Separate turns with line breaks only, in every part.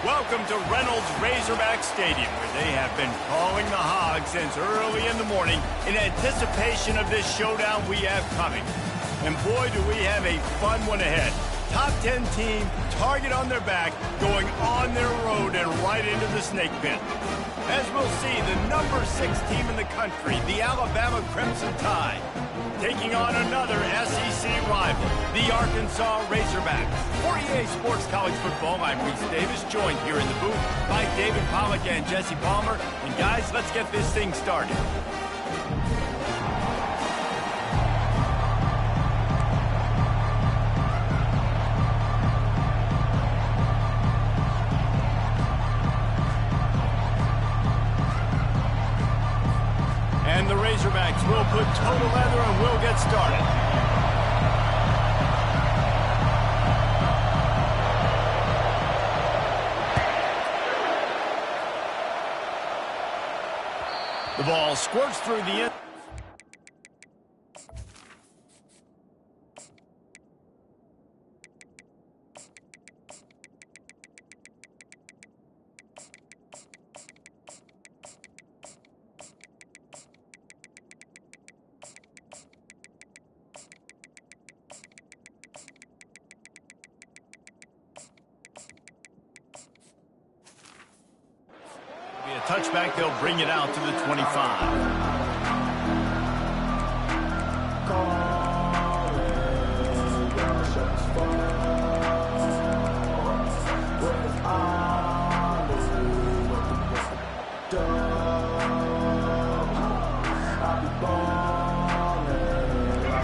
Welcome to Reynolds Razorback Stadium, where they have been calling the Hogs since early in the morning in anticipation of this showdown we have coming. And boy, do we have a fun one ahead. Top 10 team, target on their back, going on their road and right into the snake pit. As we'll see, the number 6 team in the country, the Alabama Crimson Tide, taking on another SEC rival, the Arkansas Razorbacks. For EA Sports College Football, I'm Reese Davis, joined here in the booth by David Pollack and Jesse Palmer. And guys, let's get this thing started. And the Razorbacks will put total leather and we'll get started. The ball squirts through the end. Touchback, they'll bring it out to the 25.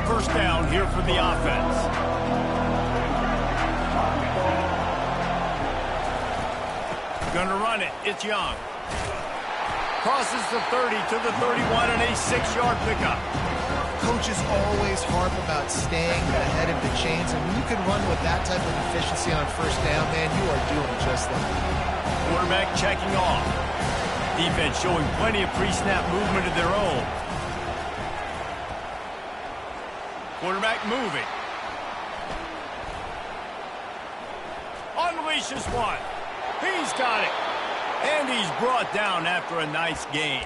First down here for the offense. Gonna run it. It's Young. Crosses the 30 to the 31 and a 6-yard pickup.
Coach is always harp about staying ahead of the chains, and when you can run with that type of efficiency on first down, man, you are doing just that.
Quarterback checking off. Defense showing plenty of pre-snap movement of their own. Quarterback moving. Unleashes one. He's got it. And he's brought down after a nice game.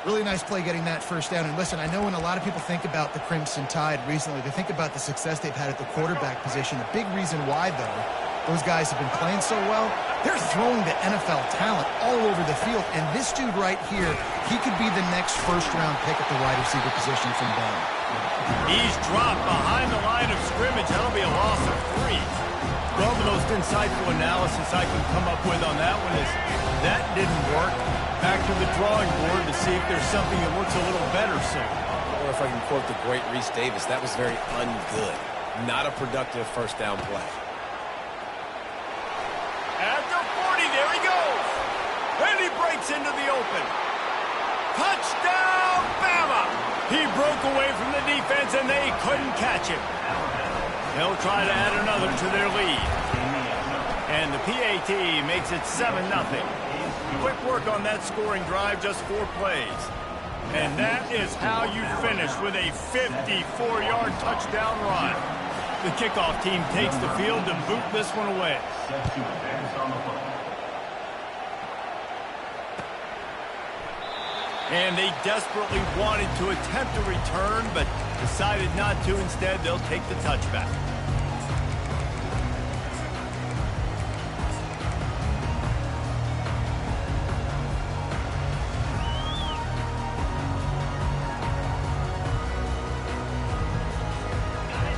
Really nice play getting that first down. And listen, I know when a lot of people think about the Crimson Tide recently, they think about the success they've had at the quarterback position. The big reason why, though, those guys have been playing so well, they're throwing the NFL talent all over the field. And this dude right here, he could be the next first-round pick at the wide receiver position from Bama.
He's dropped behind the line of scrimmage. That'll be a loss of 3. Well, the most insightful analysis I can come up with on that one is that didn't work. Back to the drawing board to see if there's something that works a little better soon.
Or if I can quote the great Reese Davis, that was very ungood. Not a productive first down play.
At the 40, there he goes. And he breaks into the open. Touchdown, Bama! He broke away from the defense and they couldn't catch him. They'll try to add another to their lead. And the PAT makes it 7-0. Quick work on that scoring drive, just 4 plays. And that is how you finish with a 54-yard touchdown run. The kickoff team takes the field to boot this one away. And they desperately wanted to attempt a return, but decided not to. Instead, they'll take the touchback.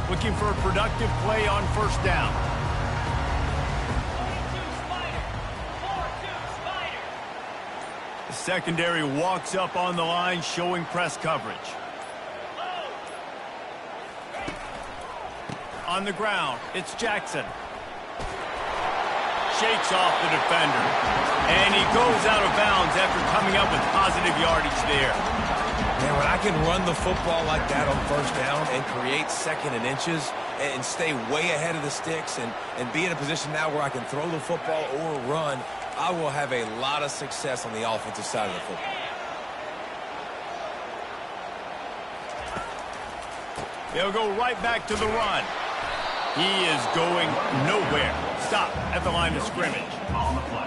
Looking for a productive play on first down. The secondary walks up on the line, showing press coverage. On the ground, it's Jackson. Shakes off the defender. And he goes out of bounds after coming up with positive yardage there.
Man, when I can run the football like that on first down and create second and inches and stay way ahead of the sticks and be in a position now where I can throw the football or run, I will have a lot of success on the offensive side of the football.
They'll go right back to the run. He is going nowhere. Stop at the line of scrimmage.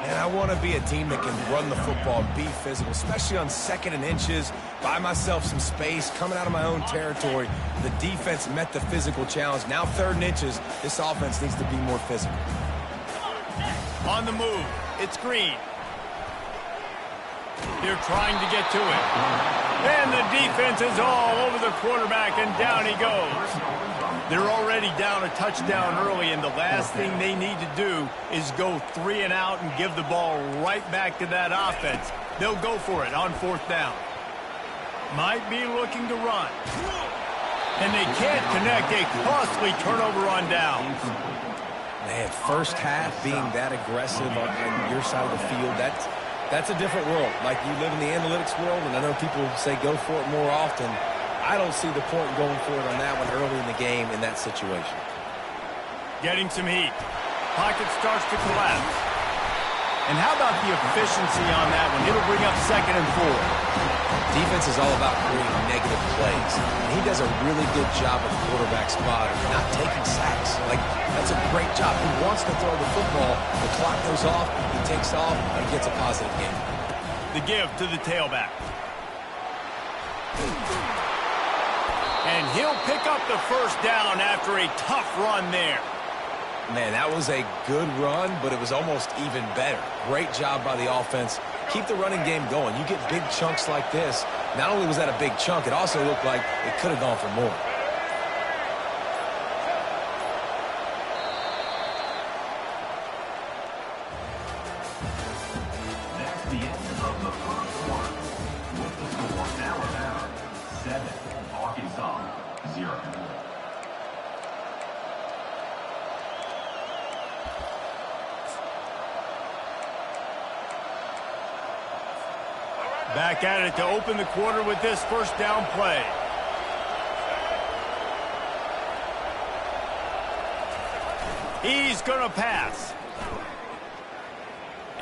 And I want to be a team that can run the football and be physical, especially on 2nd and inches, buy myself some space, coming out of my own territory. The defense met the physical challenge. Now 3rd and inches, this offense needs to be more physical.
On the move, it's Green. They're trying to get to it. And the defense is all over the quarterback, and down he goes. They're already down a touchdown early, and the last thing they need to do is go 3 and out and give the ball right back to that offense. They'll go for it on 4th down. Might be looking to run. And they can't connect a costly turnover on downs.
Man, first half being that aggressive on your side of the field, that's a different world. Like, you live in the analytics world, and I know people say go for it more often. I don't see the point in going for it on that one early in the game in that situation.
Getting some heat. Pocket starts to collapse. And how about the efficiency on that one? It'll bring up 2nd and 4.
Defense is all about creating negative plays. And he does a really good job at the quarterback spot of not taking sacks. Like, that's a great job. He wants to throw the football. The clock goes off. He takes off and gets a positive game.
The give to the tailback. And he'll pick up the 1st down after a tough run there.
Man, that was a good run, but it was almost even better. Great job by the offense. Keep the running game going. You get big chunks like this. Not only was that a big chunk, it also looked like it could have gone for more.
That's the end of the 1st quarter. With the score Alabama 7, Arkansas 0.
Back at it to open the quarter with this 1st down play. He's going to pass.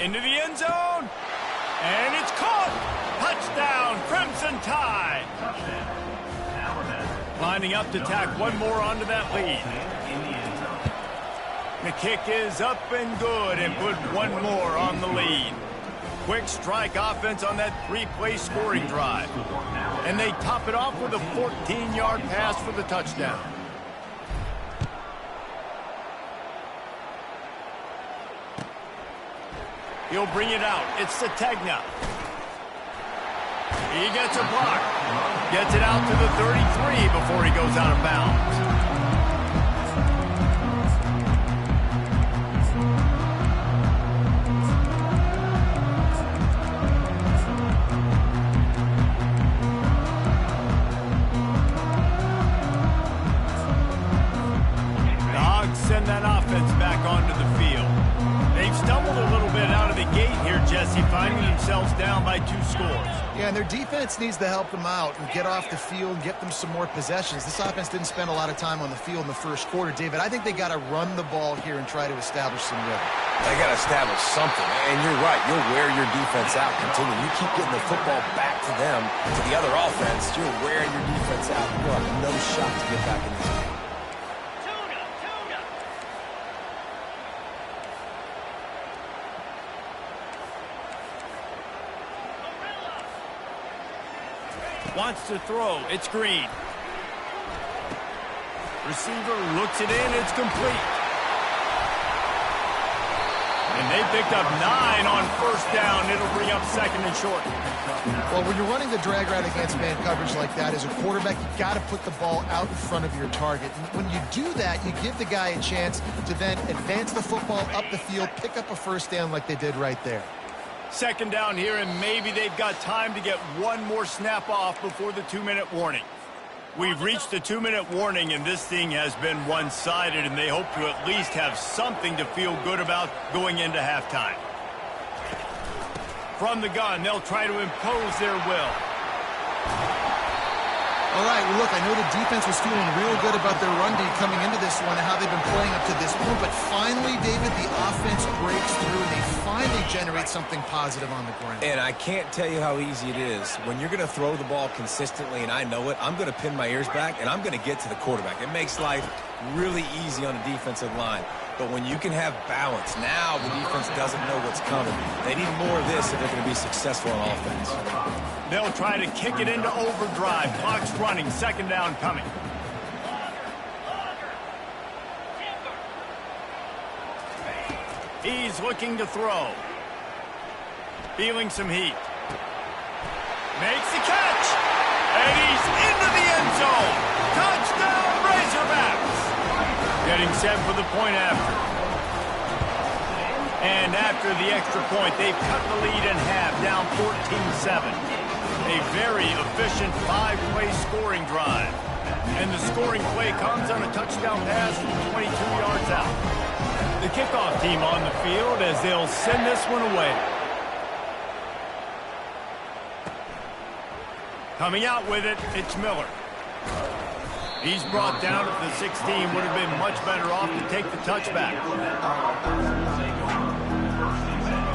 Into the end zone. And it's caught. Touchdown, Crimson Tide. Lining up to tack one more onto that lead. The kick is up and good and put one more on the lead. Quick strike offense on that 3-play scoring drive. And they top it off with a 14-yard pass for the touchdown. He'll bring it out. It's Sategna. He gets a block. Gets it out to the 33 before he goes out of bounds. Send that offense back onto the field. They've stumbled a little bit out of the gate here, Jesse, finding themselves down by 2 scores.
Yeah, and their defense needs to help them out and get off the field and get them some more possessions. This offense didn't spend a lot of time on the field in the 1st quarter, David. I think they got to run the ball here and try to establish some rhythm.
They got to establish something, and you're right. You'll wear your defense out. Continue. You keep getting the football back to them, to the other offense. You're wearing your defense out. You'll have no shot to get back in this game.
Wants to throw. It's Green. Receiver looks it in. It's complete. And they picked up 9 on 1st down. It'll bring up 2nd and short.
Well, when you're running the drag route against man coverage like that, as a quarterback, you got to put the ball out in front of your target. And when you do that, you give the guy a chance to then advance the football up the field, pick up a 1st down like they did right there.
2nd down here, and maybe they've got time to get one more snap off before the 2-minute warning. We've reached the 2-minute warning, and this thing has been one-sided, and they hope to at least have something to feel good about going into halftime. From the gun, they'll try to impose their will.
All right, well, look, I know the defense was feeling real good about their run D coming into this one and how they've been playing up to this point, but finally, David, the offense breaks through and they finally generate something positive on the ground.
And I can't tell you how easy it is. When you're going to throw the ball consistently, and I know it, I'm going to pin my ears back, and I'm going to get to the quarterback. It makes life really easy on the defensive line. But when you can have balance, now the defense doesn't know what's coming. They need more of this if they're going to be successful on offense.
They'll try to kick it into overdrive. Clock's running. Second down coming. He's looking to throw. Feeling some heat. Makes the catch. And he's into the end zone. Touchdown, Razorbacks. Getting set for the point after. And after the extra point, they've cut the lead in half, down 14-7. A very efficient 5-play scoring drive. And the scoring play comes on a touchdown pass from 22 yards out. The kickoff team on the field as they'll send this one away. Coming out with it, it's Miller. He's brought down at the 16. Would have been much better off to take the touchback.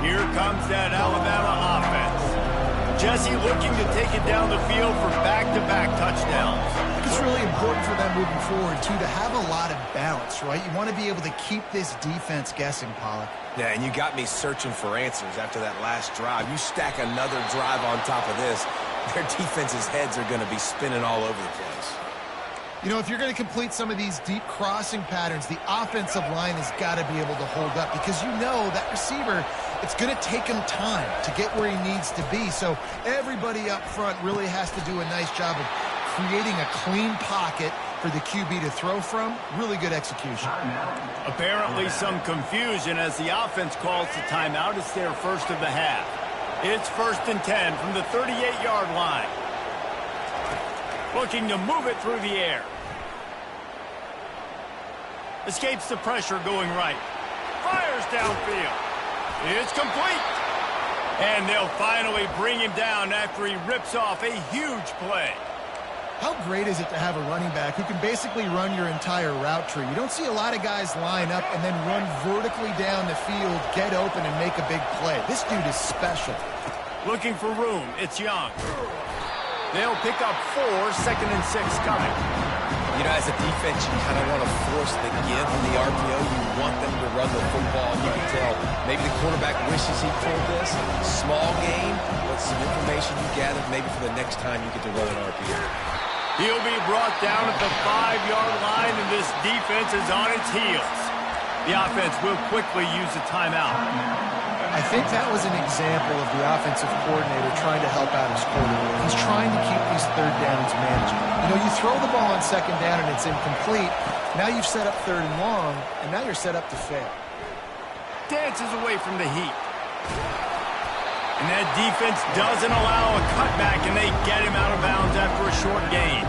Here comes that Alabama offense. Jesse looking to take it down the field for back-to-back touchdowns.
I think it's really important for them moving forward, too, to have a lot of balance, right? You want to be able to keep this defense guessing, Pollack.
Yeah, and you got me searching for answers after that last drive. You stack another drive on top of this, their defense's heads are going to be spinning all over the place.
You know, if you're going to complete some of these deep crossing patterns, the offensive line has got to be able to hold up because you know that receiver, it's going to take him time to get where he needs to be. So everybody up front really has to do a nice job of creating a clean pocket for the QB to throw from. Really good execution.
Apparently some confusion as the offense calls the timeout. It's their first of the half. It's 1st and 10 from the 38-yard line. Looking to move it through the air. Escapes the pressure going right. Fires downfield. It's complete. And they'll finally bring him down after he rips off a huge play.
How great is it to have a running back who can basically run your entire route tree? You don't see a lot of guys line up and then run vertically down the field, get open, and make a big play. This dude is special.
Looking for room. It's Young. They'll pick up 4, 2nd and 6 coming.
You know, as a defense, you kind of want to force the give on the RPO. You want them to run the football. You can tell maybe the quarterback wishes he pulled this. Small game, but some information you gathered maybe for the next time you get to run an RPO.
He'll be brought down at the 5-yard line, and this defense is on its heels. The offense will quickly use a timeout.
I think that was an example of the offensive coordinator trying to help out his quarterback. He's trying to keep these third downs manageable. You know, you throw the ball on second down and it's incomplete. Now you've set up 3rd and long, and now you're set up to fail.
Dances away from the heat. And that defense doesn't allow a cutback, and they get him out of bounds after a short gain.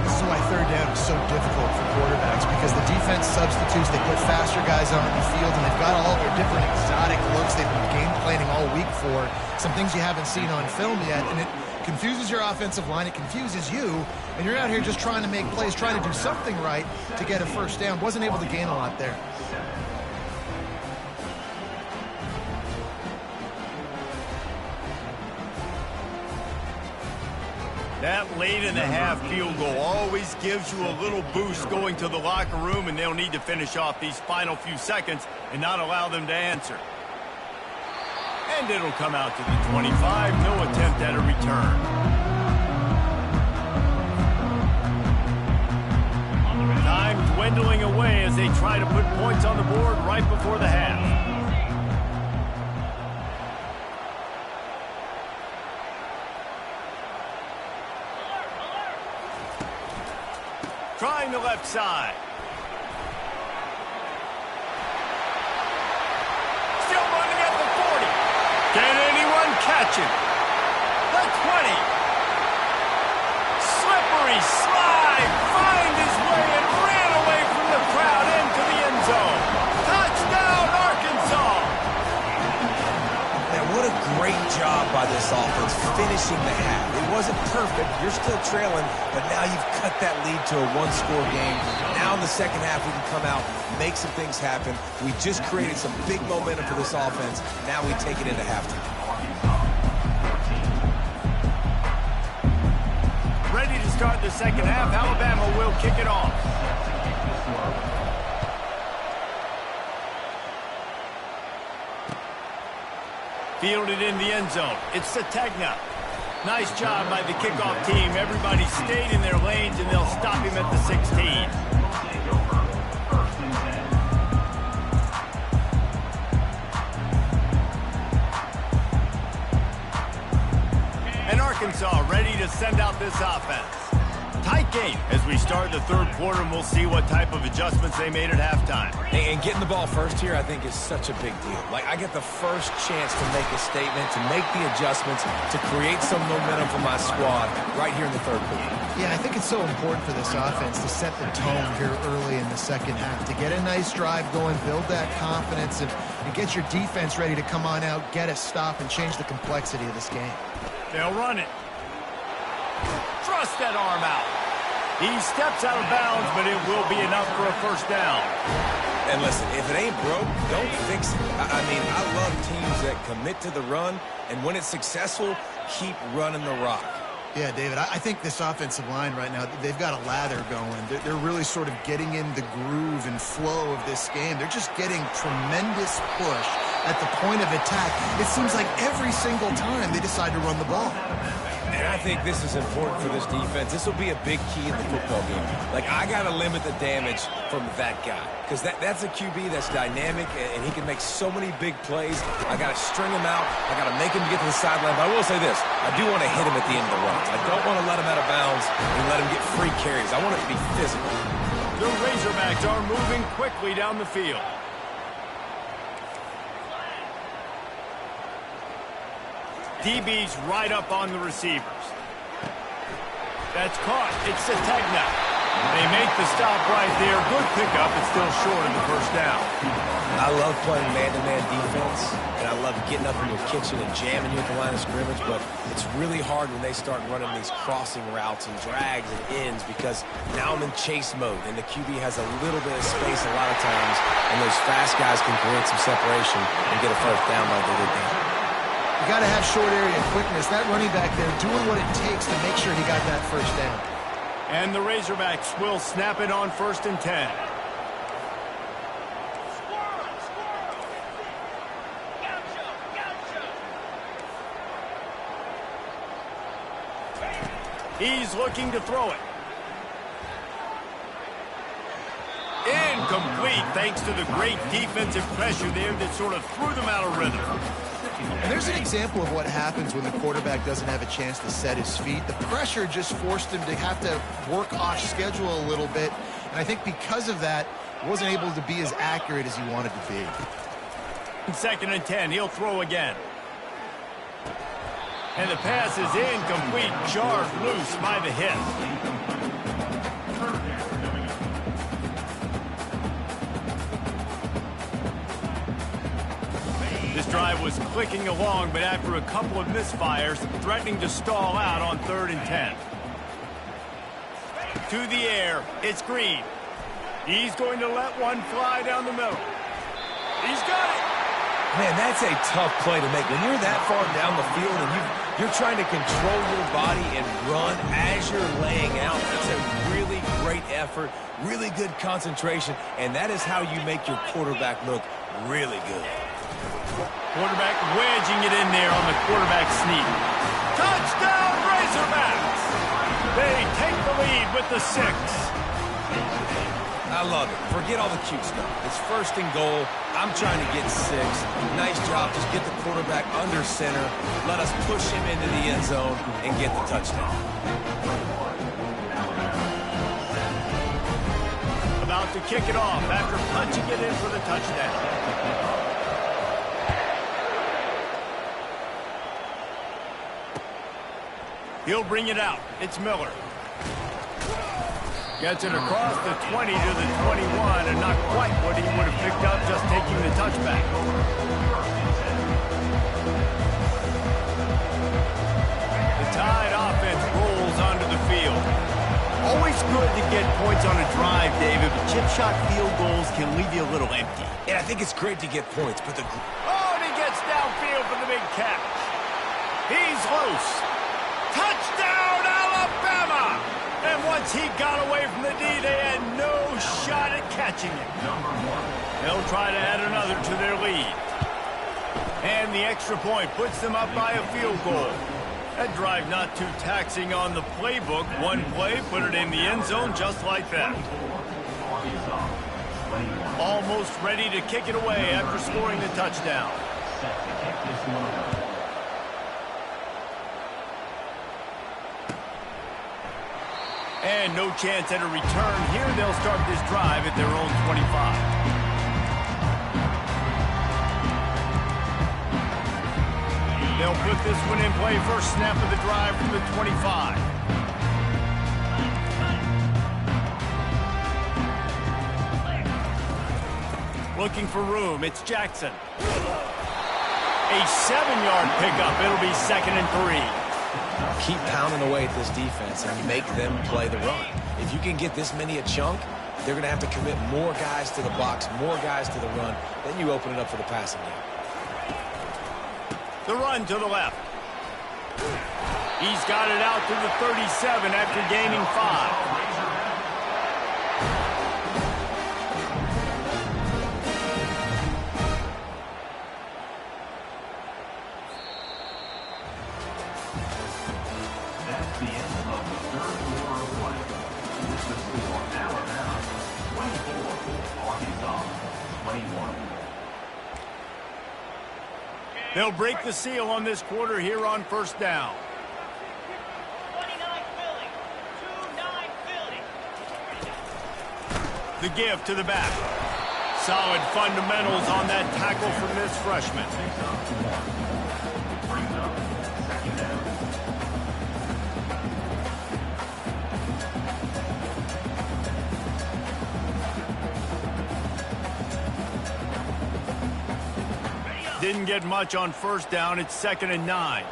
This is why 3rd down is so difficult for quarterbacks, because the defense substitutes, they put faster guys on the field, and they've got all their different exotic looks they've been game planning all week for, some things you haven't seen on film yet, and it confuses your offensive line, it confuses you, and you're out here just trying to make plays, trying to do something right to get a 1st down. Wasn't able to gain a lot there.
That late in the half field goal always gives you a little boost going to the locker room, and they'll need to finish off these final few seconds and not allow them to answer. And it'll come out to the 25. No attempt at a return. Time dwindling away as they try to put points on the board right before the half. Trying the left side. Still running at the 40. Can anyone catch him? The 20. Slippery slide. Find his way and ran away from the crowd into the end zone. Touchdown, Arkansas.
Man, what a great job job by this offense finishing the half. It wasn't perfect. You're still trailing, but now you've cut that lead to a one-score game. Now in the second half, we can come out, make some things happen. We just created some big momentum for this offense. Now we take it into halftime.
Ready to start the second half. Alabama will kick it off. Fielded in the end zone. It's Ncaa. Nice job by the kickoff team. Everybody stayed in their lanes, and they'll stop him at the 16. And Arkansas ready to send out this offense. Tight game as we start the third quarter, and we'll see what type of adjustments they made at halftime.
And getting the ball first here, I think, is such a big deal. Like, I get the first chance to make a statement, to make the adjustments, to create some momentum for my squad right here in the third quarter.
Yeah, I think it's so important for this offense to set the tone here early in the second half, to get a nice drive going, build that confidence, and get your defense ready to come on out, get a stop, and change the complexity of this game.
They'll run it. Thrust that arm out. He steps out of bounds, but it will be enough for a first down.
And listen, if it ain't broke, don't fix it. I mean, I love teams that commit to the run, and when it's successful, keep running the rock.
Yeah, David, I think this offensive line right now, they've got a lather going. They're really sort of getting in the groove and flow of this game. They're just getting tremendous push at the point of attack. It seems like every single time they decide to run the ball.
And I think this is important for this defense. This will be a big key in the football game. Like, I got to limit the damage from that guy, because that's a QB that's dynamic, and he can make so many big plays. I got to string him out. I got to make him get to the sideline. But I will say this. I do want to hit him at the end of the run. I don't want to let him out of bounds and let him get free carries. I want it to be physical.
The Razorbacks are moving quickly down the field. DB's right up on the receivers. That's caught. It's Ncaa. They make the stop right there. Good pickup. It's still short of the first down.
I love playing man-to-man defense, and I love getting up in your kitchen and jamming you at the line of scrimmage, but it's really hard when they start running these crossing routes and drags and ends, because now I'm in chase mode, and the QB has a little bit of space a lot of times, and those fast guys can create some separation and get a first down like they did there.
You got to have short area quickness. That running back there doing what it takes to make sure he got that first down.
And the Razorbacks will snap it on 1st and 10. He's looking to throw it. Incomplete, thanks to the great defensive pressure there that sort of threw them out of rhythm.
And there's an example of what happens when the quarterback doesn't have a chance to set his feet. The pressure just forced him to have to work off schedule a little bit. And I think because of that, he wasn't able to be as accurate as he wanted to be.
2nd and 10, he'll throw again. And the pass is incomplete, jarred loose by the hit. This drive was clicking along, but after a couple of misfires, threatening to stall out on 3rd and 10. To the air, it's Green. He's going to let one fly down the middle. He's got it.
Man, that's a tough play to make. When you're that far down the field and you're trying to control your body and run as you're laying out, that's a really great effort, really good concentration, and that is how you make your quarterback look really good.
Quarterback wedging it in there on the quarterback sneak. Touchdown, Razorbacks! They take the lead with the 6.
I love it. Forget all the cute stuff. It's 1st and goal. I'm trying to get 6. Nice job. Just get the quarterback under center. Let us push him into the end zone and get the touchdown.
About to kick it off after punching it in for the touchdown. He'll bring it out. It's Miller. Gets it across the 20 to the 21, and not quite what he would have picked up just taking the touchback. can leave you a little empty.
And I think it's great to get points, but
Oh, and he gets downfield for the big catch. He's loose. Touchdown, Alabama! And once he got away from the D, they had no shot at catching it. They'll try to add another to their lead. And the extra point puts them up by a field goal. That drive not too taxing on the playbook. One play, put it in the end zone just like that. Almost ready to kick it away after scoring the touchdown. And no chance at a return here. They'll start this drive at their own 25. They'll put this one in play. First snap of the drive from the 25. Looking for room. It's Jackson. A 7-yard pickup. It'll be 2nd and 3.
keep pounding away at this defense and make them play the run. If you can get this many a chunk, they're going to have to commit more guys to the box, more guys to the run. Then you open it up for the passing game.
The run to the left. He's got it out to the 37 after gaining 5.
That's the end of the third quarter of play. With the score Alabama 24, Arkansas 21.
They'll break the seal on this quarter here on first down.
29 Philly. 2-9 Philly.
The give to the back. Solid fundamentals on that tackle from this freshman.
Brings up second down.
Didn't get much on first down. It's 2nd and 9.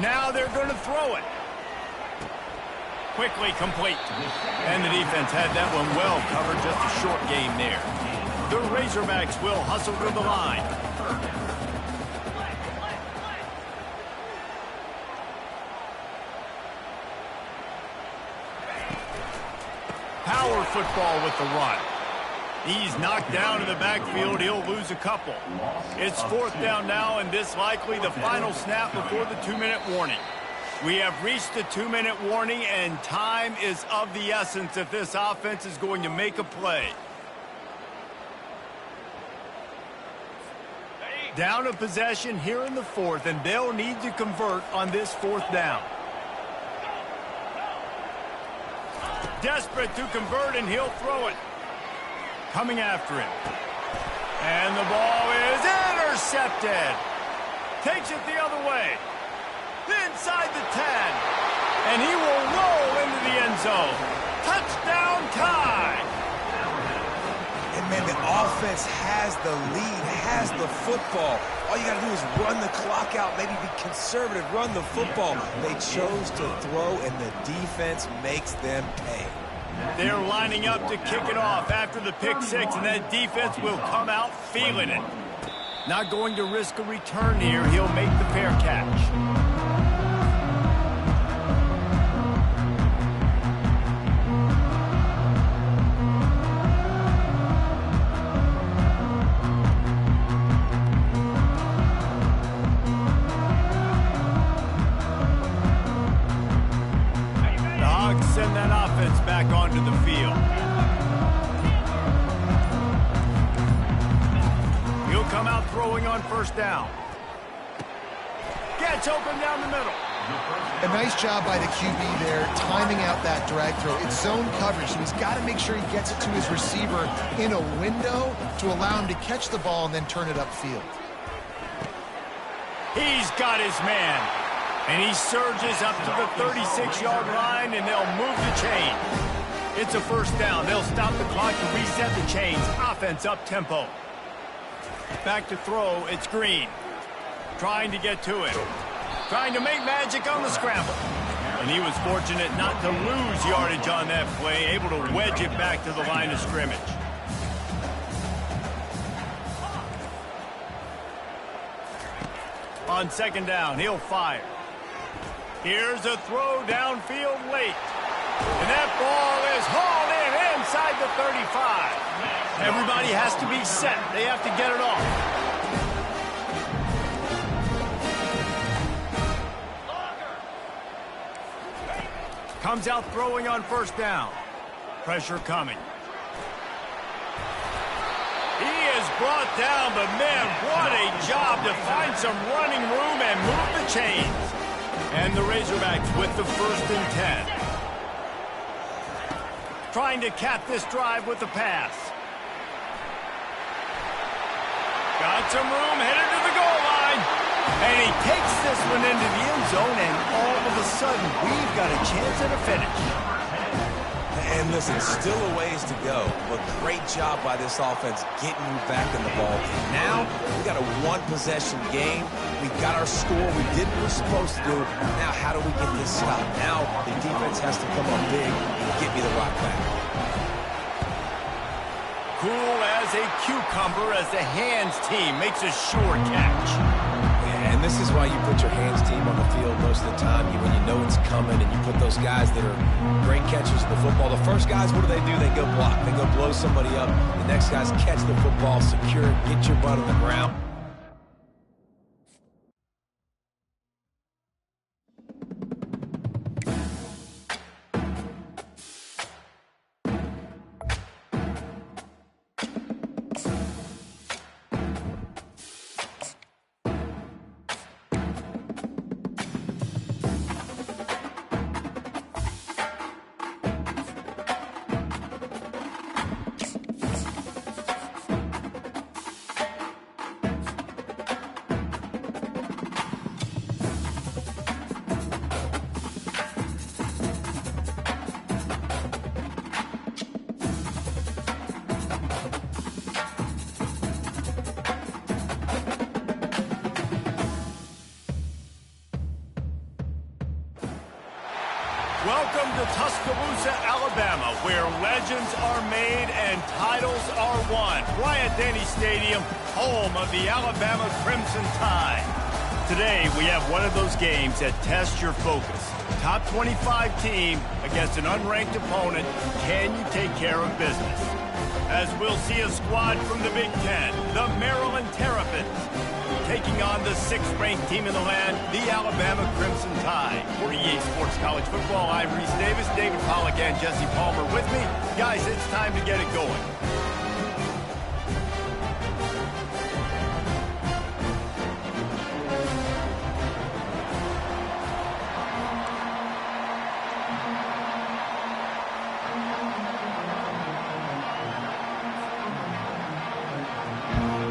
Now they're going to throw it. Quickly complete. And the defense had that one well covered. Just a short game there. The Razorbacks will hustle to the line. Power football with the run. He's knocked down in the backfield. He'll lose a couple. It's 4th down now, and this likely the final snap before the 2-minute warning. We have reached the 2-minute warning, and time is of the essence if this offense is going to make a play. Down a possession here in the 4th, and they'll need to convert on this 4th down. Desperate to convert, and he'll throw it. Coming after him. And the ball is intercepted. Takes it the other way. Inside the 10. And he will roll into the end zone. Touchdown tie.
And, man, the offense has the lead, has the football. All you got to do is run the clock out, maybe be conservative, run the football. They chose to throw, and the defense makes them pay.
They're lining up to kick it off after the pick 6, and that defense will come out feeling it. Not going to risk a return here. He'll make the fair catch. Send that offense back onto the field. He'll come out throwing on first down. Gets open down the middle.
A nice job by the QB there, timing out that drag throw. It's zone coverage, so he's got to make sure he gets it to his receiver in a window to allow him to catch the ball and then turn it upfield.
He's got his man. And he surges up to the 36-yard line, and they'll move the chain. It's a first down. They'll stop the clock to reset the chains. Offense up tempo. Back to throw, it's Green. Trying to get to him. Trying to make magic on the scramble. And he was fortunate not to lose yardage on that play, able to wedge it back to the line of scrimmage. On second down, he'll fire. Here's a throw downfield late. And that ball is hauled in inside the 35. Everybody has to be set. They have to get it off. Comes out throwing on first down. Pressure coming. He is brought down, but man, what a job to find some running room and move the chains. And the Razorbacks with the 1st and 10. Trying to cap this drive with the pass. Got some room, headed to the goal line. And he takes this one into the end zone, and all of a sudden, we've got a chance at a finish.
And listen, still a ways to go, but great job by this offense getting you back in the ball game. Now, we got a one-possession game. We got our score. We did what we're supposed to do. Now, how do we get this stopped? Now, the defense has to come up big and get me the rock back.
Cool as a cucumber as the hands team makes a sure catch.
And this is why you put your hands team on the field most of the time when you know it's coming, and you put those guys that are great catchers of the football. The first guys, what do? They go block. They go blow somebody up. The next guys catch the football, secure it, get your butt on the ground.
Welcome to Tuscaloosa, Alabama, where legends are made and titles are won. Bryant-Denny Stadium, home of the Alabama Crimson Tide. Today, we have one of those games that tests your focus. Top 25 team against an unranked opponent. Can you take care of business? As we'll see a squad from the Big Ten, the Maryland Terrapins, taking on the 6th-ranked team in the land, the Alabama Crimson Tide. For EA Sports College Football, I'm Reese Davis, David Pollack, and Jesse Palmer with me. Guys, it's time to get it going.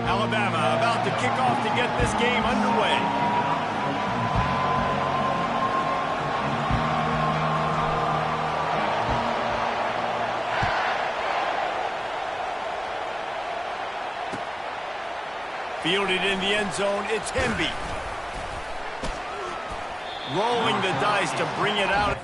Alabama about to kick off to get this game underway. Fielded in the end zone, it's Hemby. Rolling the dice to bring it out.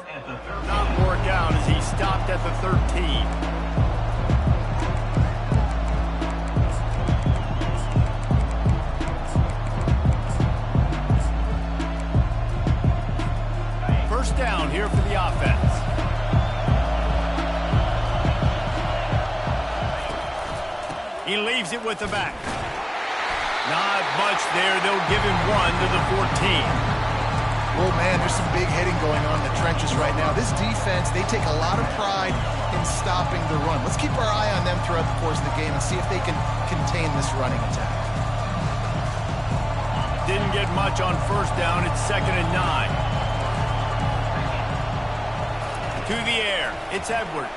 At the 13.
Not work out as he stopped at the 13. First down here for the offense. He leaves it with the back. Not much there. They'll give him one to the 14.
Oh, man, there's some big hitting going on in the trenches right now. This defense, they take a lot of pride in stopping the run. Let's keep our eye on them throughout the course of the game and see if they can contain this running attack.
Didn't get much on first down. It's 2nd and 9. To the air. It's Edwards.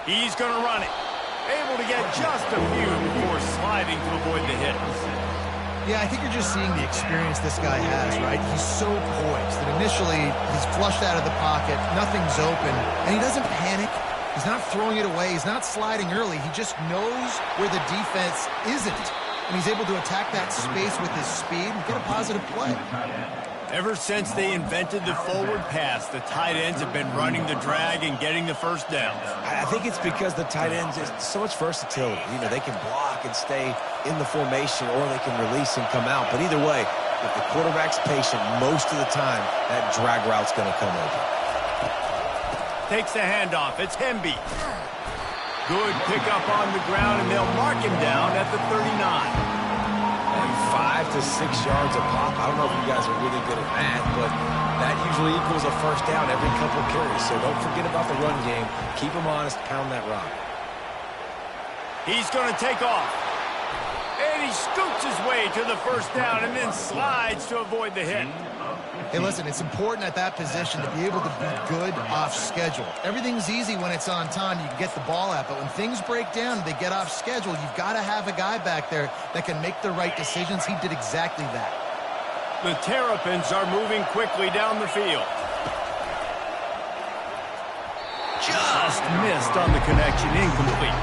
He's going to run it. Able to get just a few before sliding to avoid the hit.
Yeah, I think you're just seeing the experience this guy has, right? He's so poised that initially he's flushed out of the pocket, nothing's open, and he doesn't panic. He's not throwing it away. He's not sliding early. He just knows where the defense isn't, and he's able to attack that space with his speed and get a positive play.
Ever since they invented the forward pass, the tight ends have been running the drag and getting the first down.
I think it's because the tight ends is so much versatility. You know, they can block and stay in the formation, or they can release and come out. But either way, if the quarterback's patient most of the time, that drag route's going to come open.
Takes the handoff. It's Hemby. Good pickup on the ground, and they'll mark him down at the 39.
5 to 6 yards a pop. I don't know if you guys are really good at math, but that usually equals a first down every couple carries. So don't forget about the run game. Keep them honest. Pound that rock.
He's going to take off. And he scoots his way to the first down and then slides to avoid the hit.
Hey, listen, it's important at that position to be able to be good off schedule. Everything's easy when it's on time. You can get the ball out. But when things break down and they get off schedule, you've got to have a guy back there that can make the right decisions. He did exactly that.
The Terrapins are moving quickly down the field. Just missed on the connection. Incomplete.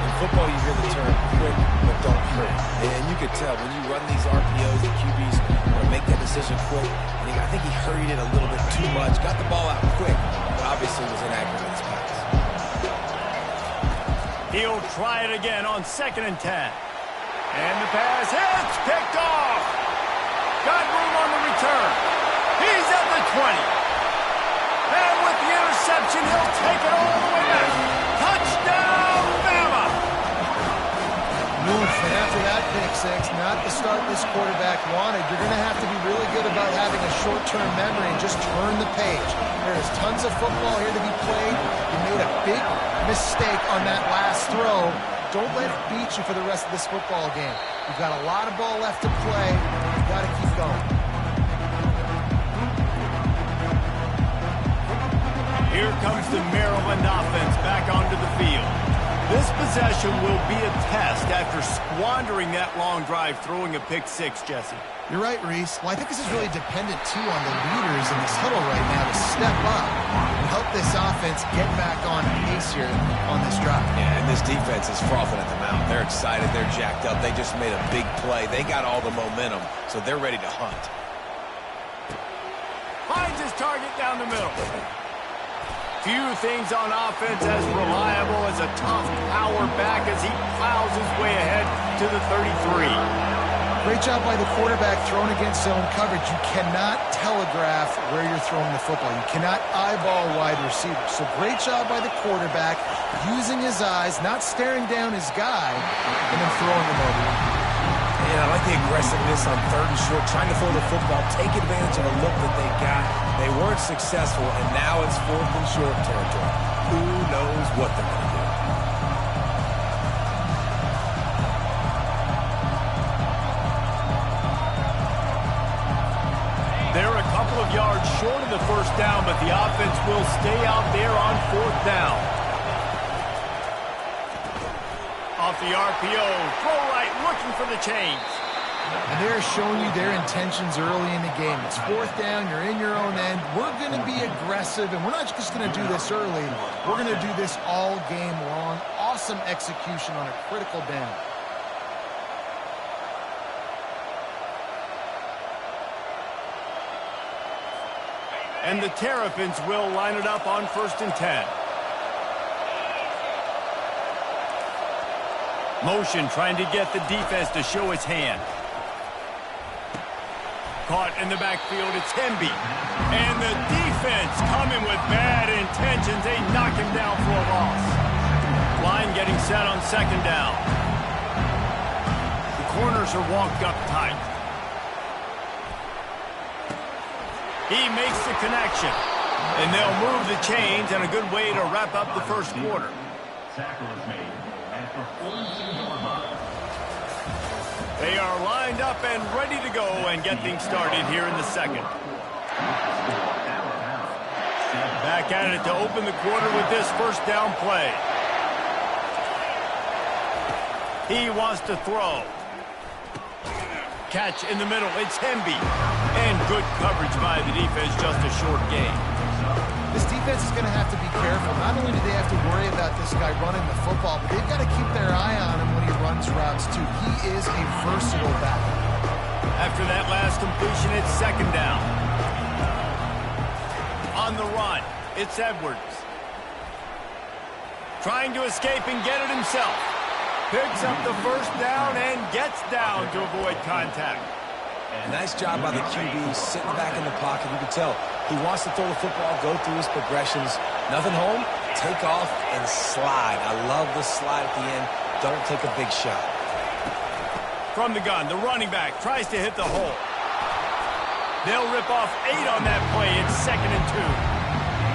In football, you hear the term quick but don't hurt. And you can tell when you run these RPOs, the QBs want to make that decision quick. And I think he hurried it a little bit too much. Got the ball out quick, but obviously was inaccurate in his pass.
He'll try it again on 2nd and 10. And the pass hits, picked off. Got room on the return. He's at the 20. And with the interception, he'll take it all the way back. Touchdown, Bama!
Oof, and after that pick six, not the start this quarterback wanted. You're going to have to be really good about having a short-term memory and just turn the page. There's tons of football here to be played. You made a big mistake on that last throw. Don't let it beat you for the rest of this football game. You've got a lot of ball left to play. You've got to keep going.
Here comes the Maryland offense back onto the field. This possession will be a test after squandering that long drive throwing a pick six, Jesse.
You're right, Reese. Well, I think this is really dependent, too, on the leaders in this huddle right now to step up and help this offense get back on pace here on this drive.
Yeah, and this defense is frothing at the mouth. They're excited. They're jacked up. They just made a big play. They got all the momentum, so they're ready to hunt.
Finds his target down the middle. Few things on offense as reliable as a tough power back as he plows his way ahead to the 33.
Great job by the quarterback throwing against zone coverage. You cannot telegraph where you're throwing the football. You cannot eyeball wide receivers. So great job by the quarterback using his eyes, not staring down his guy, and then throwing him over.
And I like the aggressiveness on 3rd and short, trying to throw the football, take advantage of a look that they got. They weren't successful, and now it's 4th and short territory. Who knows what they're going to do?
They're a couple of yards short of the first down, but the offense will stay out there on 4th down. Off the RPO, throw right, looking for the chains.
And they're showing you their intentions early in the game. It's 4th down, you're in your own end. We're going to be aggressive, and we're not just going to do this early. We're going to do this all game long. Awesome execution on a critical down.
And the Terrapins will line it up on 1st and 10. Motion trying to get the defense to show its hand. Caught in the backfield, it's Hemby. And the defense coming with bad intentions. They knock him down for a loss. Line getting set on 2nd down. The corners are walked up tight. He makes the connection. And they'll move the chains, and a good way to wrap up the first quarter.
Tackle is made at the 42-yard line.
They are lined up and ready to go and get things started here in the second. Back at it to open the quarter with this first down play. He wants to throw. Catch in the middle. It's Hemby. And good coverage by the defense, just a short gain.
This defense is going to have to be careful. Not only do they have to worry about this guy running the football, but they've got to keep their eye on him when he runs routes, too. He is a versatile back.
After that last completion, it's second down. On the run, it's Edwards. Trying to escape and get it himself. Picks up the first down and gets down to avoid contact.
Nice job by the QB sitting back in the pocket. You can tell he wants to throw the football, go through his progressions. Nothing home, take off and slide. I love the slide at the end. Don't take a big shot.
From the gun, the running back tries to hit the hole. They'll rip off 8 on that play. It's 2nd and 2.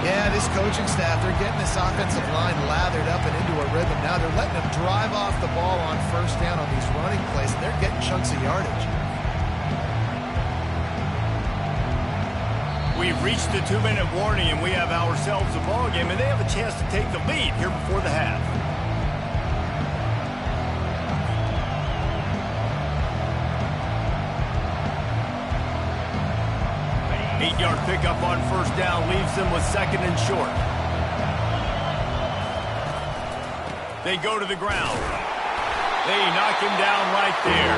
Yeah, this coaching staff, they're getting this offensive line lathered up and into a rhythm. Now they're letting them drive off the ball on first down on these running plays, and they're getting chunks of yardage.
We've reached the 2-minute warning, and we have ourselves a ball game, and they have a chance to take the lead here before the half. Eight-yard pickup on first down leaves them with 2nd and short. They go to the ground. They knock him down right there.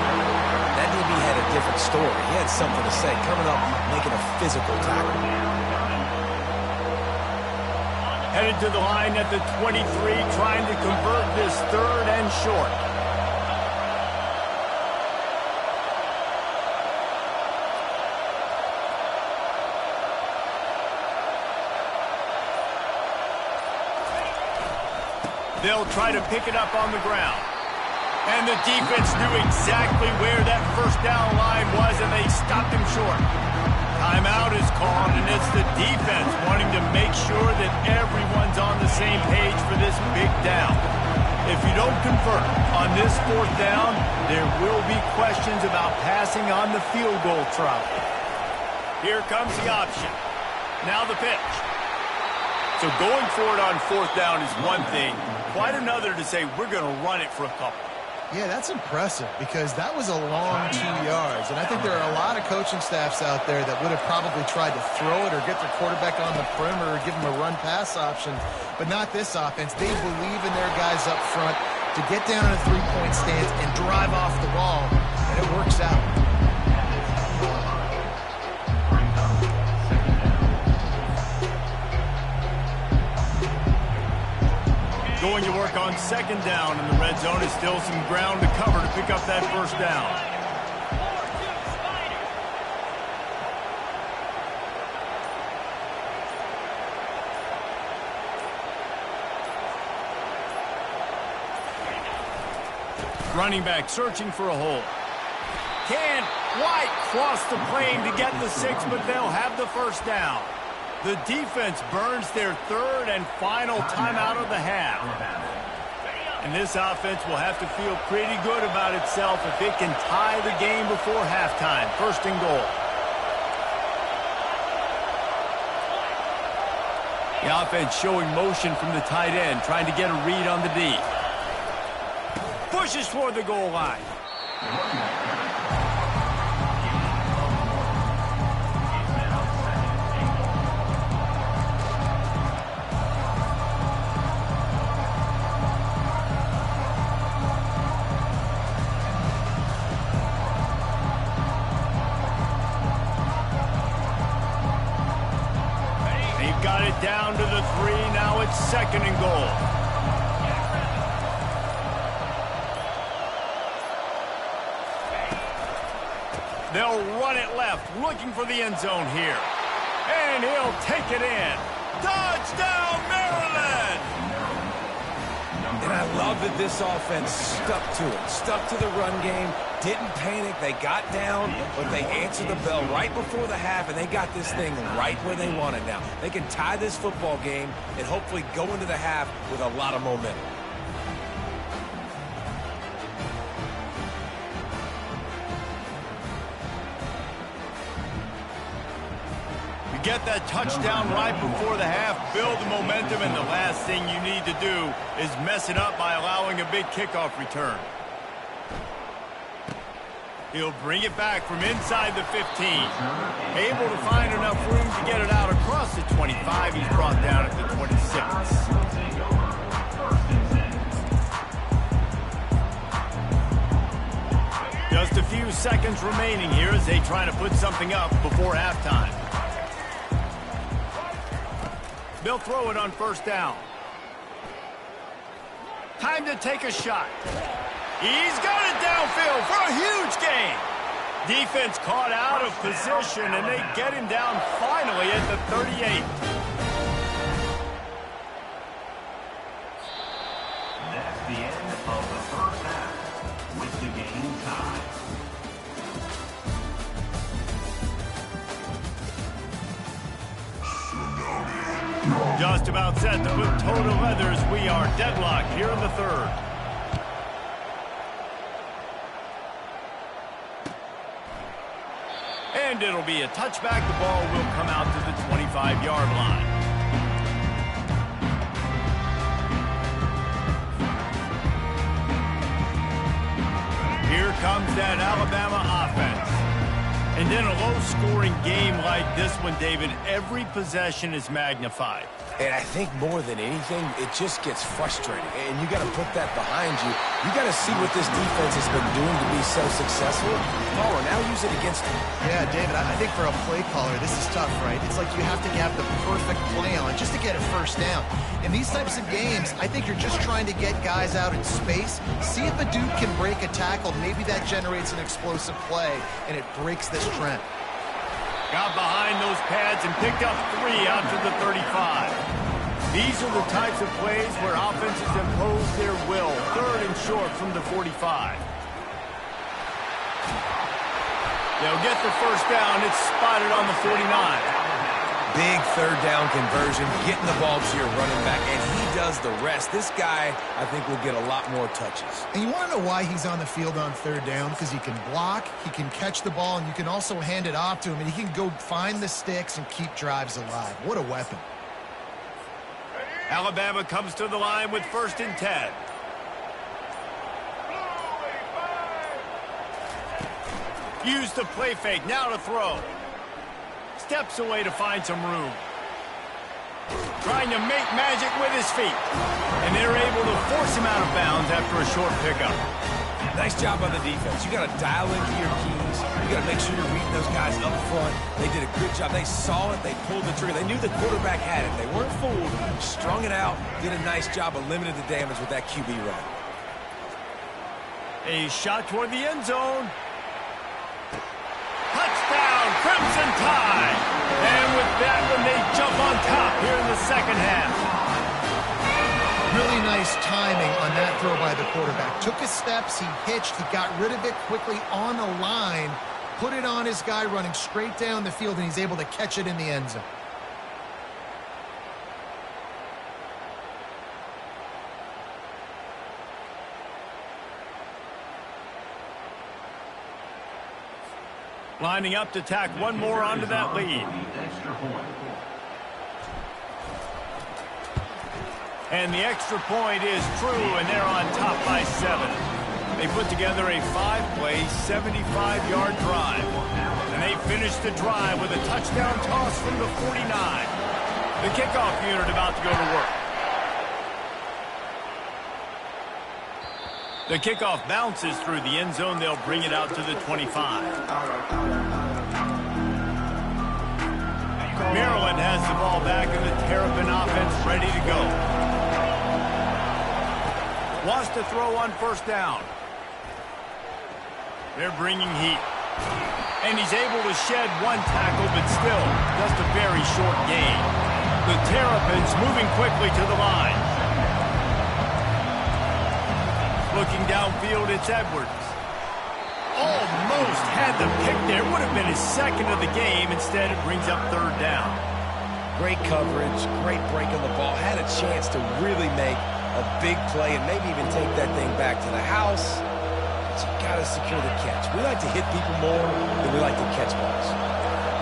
That DB had a different story. He had something to say. Coming up, making a physical tackle.
Headed to the line at the 23, trying to convert this 3rd and short. They'll try to pick it up on the ground. And the defense knew exactly where that first down line was, and they stopped him short. Timeout is called, and it's the defense wanting to make sure that everyone's on the same page for this big down. If you don't convert on this 4th down, there will be questions about passing on the field goal try. Here comes the option. Now the pitch. So going for it on 4th down is one thing, quite another to say we're going to run it for a couple.
Yeah, that's impressive because that was a long 2 yards. And I think there are a lot of coaching staffs out there that would have probably tried to throw it or get their quarterback on the perimeter or give them a run-pass option. But not this offense. They believe in their guys up front to get down in a 3-point stance and drive off the ball, and it works out.
Going to work on 2nd down in the red zone. Is still some ground to cover to pick up that first down. Running back searching for a hole. Can't quite cross the plane to get the 6, but they'll have the first down. The defense burns their 3rd and final timeout of the half. And this offense will have to feel pretty good about itself if it can tie the game before halftime. 1st and goal. The offense showing motion from the tight end, trying to get a read on the D. Pushes toward the goal line. Got it down to the 3. Now it's 2nd and goal. They'll run it left, looking for the end zone here. And he'll take it in. Touchdown, Maryland!
And I love that this offense stuck to it, stuck to the run game, didn't panic. They got down, but they answered the bell right before the half, and they got this thing right where they want it now. They can tie this football game and hopefully go into the half with a lot of momentum.
Get that touchdown right before the half, build the momentum, and the last thing you need to do is mess it up by allowing a big kickoff return. He'll bring it back from inside the 15. Able to find enough room to get it out across the 25. He's brought down at the 26. Just a few seconds remaining here as they try to put something up before halftime. They'll throw it on first down. Time to take a shot. He's got it downfield for a huge gain. Defense caught out of position, and they get him down finally at the 38.
That's the end of the first half with the game tied.
Just about set to put toe to leather as we are deadlocked here in the third. And it'll be a touchback. The ball will come out to the 25-yard line. Here comes that Alabama offense. And in a low-scoring game like this one, David, every possession is magnified.
And I think more than anything, it just gets frustrating. And you got to put that behind you. You got to see what this defense has been doing to be so successful. Caller, now use it against him.
Yeah, David, I think for a play caller, this is tough, right? It's like you have to have the perfect play on just to get a first down. In these types of games, I think you're just trying to get guys out in space, see if a dude can break a tackle. Maybe that generates an explosive play, and it breaks this trend.
Got behind those pads and picked up 3 out to the 35. These are the types of plays where offenses impose their will. 3rd and short from the 45. They'll get the first down. It's spotted on the 49.
Big 3rd down conversion, getting the ball to your running back, and he does the rest. This guy, I think, will get a lot more touches.
And you want to know why he's on the field on 3rd down? Because he can block, he can catch the ball, and you can also hand it off to him, and he can go find the sticks and keep drives alive. What a weapon.
Alabama comes to the line with 1st and 10. Use the play fake, now to throw. Steps away to find some room. Trying to make magic with his feet. And they're able to force him out of bounds after a short pickup.
Nice job by the defense. You got to dial into your keys. You got to make sure you're reading those guys up front. They did a good job. They saw it. They pulled the trigger. They knew the quarterback had it. They weren't fooled. Strung it out. Did a nice job of limiting the damage with that QB run.
A shot toward the end zone. Touchdown, Crimson Tide. And with that one, they jump on top here in the second half.
Really nice timing on that throw by the quarterback. Took his steps, he hitched, he got rid of it quickly on the line, put it on his guy running straight down the field, and he's able to catch it in the end zone.
Lining up to tack one more onto that lead. And the extra point is true, and they're on top by 7. They put together a 5-play, 75-yard drive. And they finish the drive with a touchdown toss from the 49. The kickoff unit about to go to work. The kickoff bounces through the end zone. They'll bring it out to the 25. Maryland has the ball back, and the Terrapin offense ready to go. Wants to throw on first down. They're bringing heat. And he's able to shed one tackle, but still just a very short gain. The Terrapins moving quickly to the line. Looking downfield, it's Edwards. Almost had the pick there. Would have been his second of the game. Instead, it brings up third down.
Great coverage, great break on the ball. Had a chance to really make a big play and maybe even take that thing back to the house. But you got to secure the catch. We like to hit people more than we like to catch balls.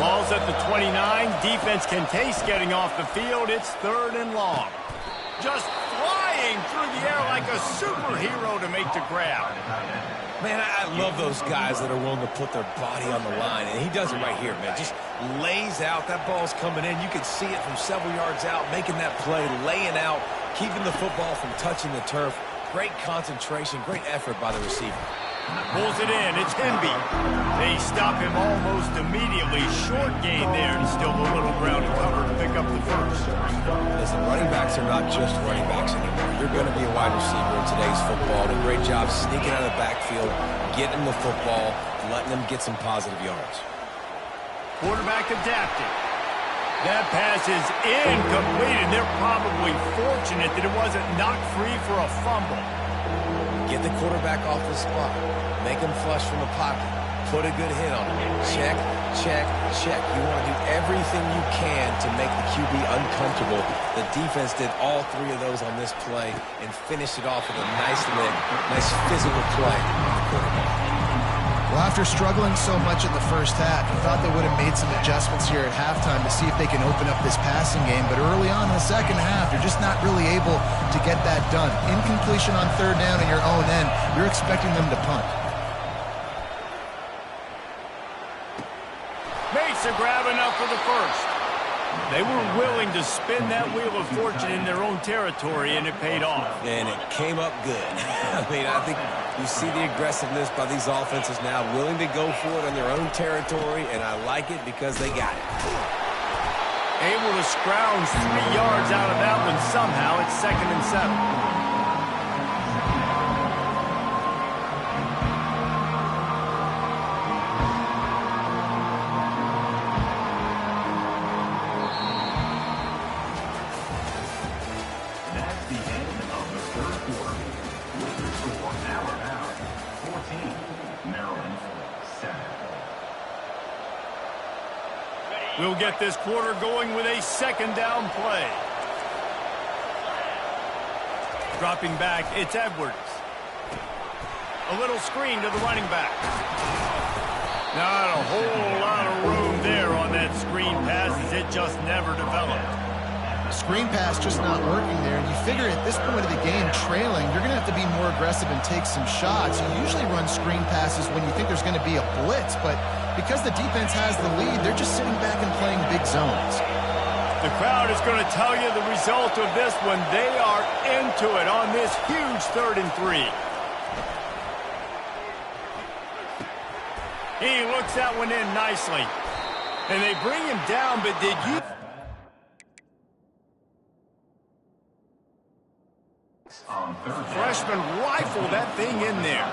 Ball's at the 29. Defense can taste getting off the field. It's third and long. Just flying through the air like a superhero to make the grab.
Man, I love those guys that are willing to put their body on the line, and he does it right here, man. Just lays out. That ball's coming in. You can see it from several yards out, making that play, laying out, keeping the football from touching the turf. Great concentration, great effort by the receiver.
Pulls it in. It's Hemby. They stop him almost immediately. Short gain there, and still a little ground to cover to pick up the first.
Listen, running backs are not just running backs anymore. You're going to be a wide receiver in today's football. And a great job sneaking out of the backfield, getting the football, letting them get some positive yards.
Quarterback adapted. That pass is incomplete, and they're probably fortunate that it wasn't knocked free for a fumble.
Get the quarterback off the spot. Make him flush from the pocket. Put a good hit on him. Check, check, check. You want to do everything you can to make the QB uncomfortable. The defense did all three of those on this play and finished it off with a nice lick, nice physical play on the quarterback.
Well, after struggling so much in the first half, you thought they would have made some adjustments here at halftime to see if they can open up this passing game. But early on in the second half, you're just not really able to get that done. Incompletion on third down in your own end, you're expecting them to punt.
Makes a grab enough for the first. They were willing to spin that wheel of fortune in their own territory, and it paid off.
And it came up good. I mean, I think you see the aggressiveness by these offenses now, willing to go for it in their own territory, and I like it because they got it.
Able to scrounge 3 yards out of that one somehow. It's 2nd and 7.
That's the end of the third quarter. With the score Alabama 14, Maryland 7.
We'll get this quarter going with a second down play. Dropping back, it's Edwards. A little screen to the running back. Not a whole lot of room there on that screen pass, as it just never developed.
Screen pass just not working there. And you figure at this point of the game, trailing, you're going to have to be more aggressive and take some shots. You usually run screen passes when you think there's going to be a blitz, but because the defense has the lead, they're just sitting back and playing big zones.
The crowd is going to tell you the result of this one. They are into it on this huge 3rd and 3. He looks that one in nicely. And they bring him down, but did you... Freshman rifle that thing in there.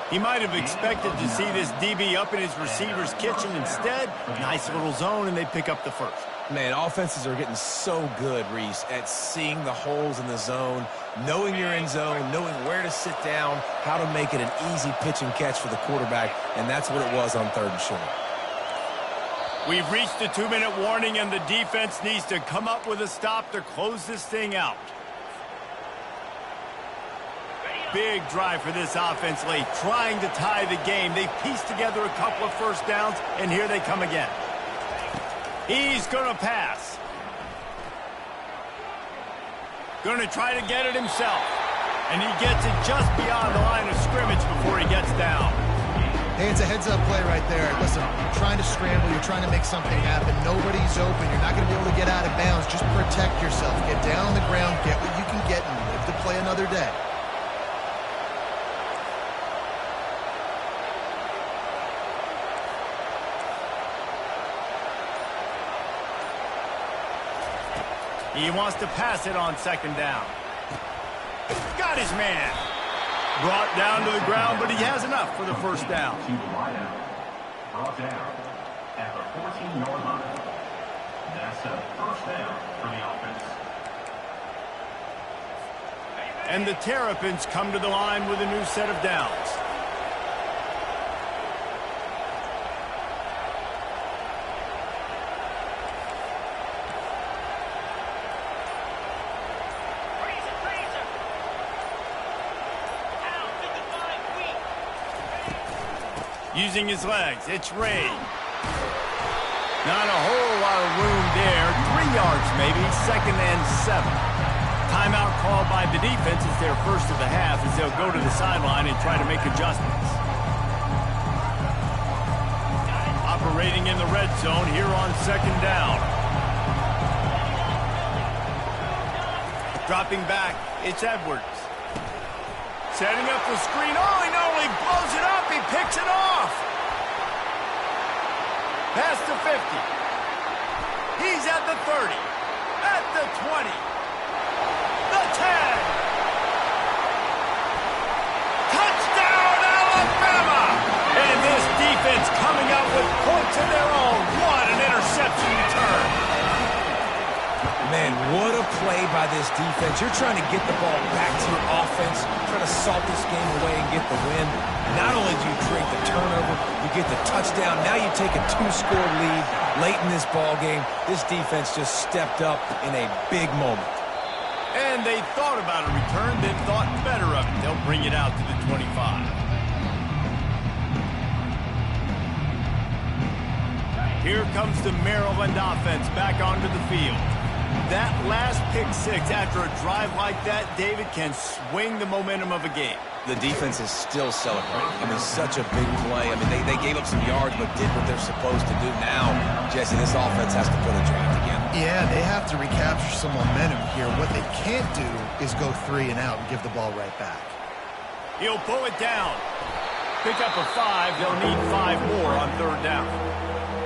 He might have expected to see this DB up in his receiver's kitchen. Instead, nice little zone, and they pick up the first.
Man, offenses are getting so good, Reese, at seeing the holes in the zone, knowing you're in zone, knowing where to sit down, how to make it an easy pitch and catch for the quarterback, and that's what it was on 3rd and short.
We've reached the 2-minute warning, and the defense needs to come up with a stop to close this thing out. Big drive for this offense late, trying to tie the game. They pieced together a couple of first downs, and here they come again. He's going to pass. Going to try to get it himself. And he gets it just beyond the line of scrimmage before he gets down.
Hey, it's a heads-up play right there. Listen, you're trying to scramble. You're trying to make something happen. Nobody's open. You're not going to be able to get out of bounds. Just protect yourself. Get down on the ground. Get what you can get and live to play another day.
He wants to pass it on 2nd down. Got his man. Brought down to the ground, but he has enough for the first down.
To the wideout. Brought down at the 14-yard line. That's a first down for the offense.
And the Terrapins come to the line with a new set of downs. Using his legs, it's Ray. Not a whole lot of room there. 3 yards maybe, 2nd and 7. Timeout called by the defense. It's their first of the half as they'll go to the sideline and try to make adjustments. Operating in the red zone here on 2nd down. Dropping back, it's Edwards. Setting up the screen. Oh, he not only blows it up, he picks it off. Past the 50. He's at the 30. At the 20. The 10. Touchdown, Alabama! And this defense coming out with points of their own. What an interception return.
Man, what a play by this defense. You're trying to get the ball back to your offense, trying to salt this game away and get the win. Not only do you create the turnover, you get the touchdown. Now you take a 2-score lead late in this ball game. This defense just stepped up in a big moment.
And they thought about a return, then thought better of it. They'll bring it out to the 25. Here comes the Maryland offense back onto the field. That last pick six after a drive like that, David, can swing the momentum of a game.
The defense is still celebrating. I mean, such a big play. I mean, they gave up some yards but did what they're supposed to do. Now, Jesse, this offense has to put a drive together.
Yeah, they have to recapture some momentum here. What they can't do is go 3 and out and give the ball right back.
He'll pull it down. Pick up a 5. They'll need 5 more on 3rd down.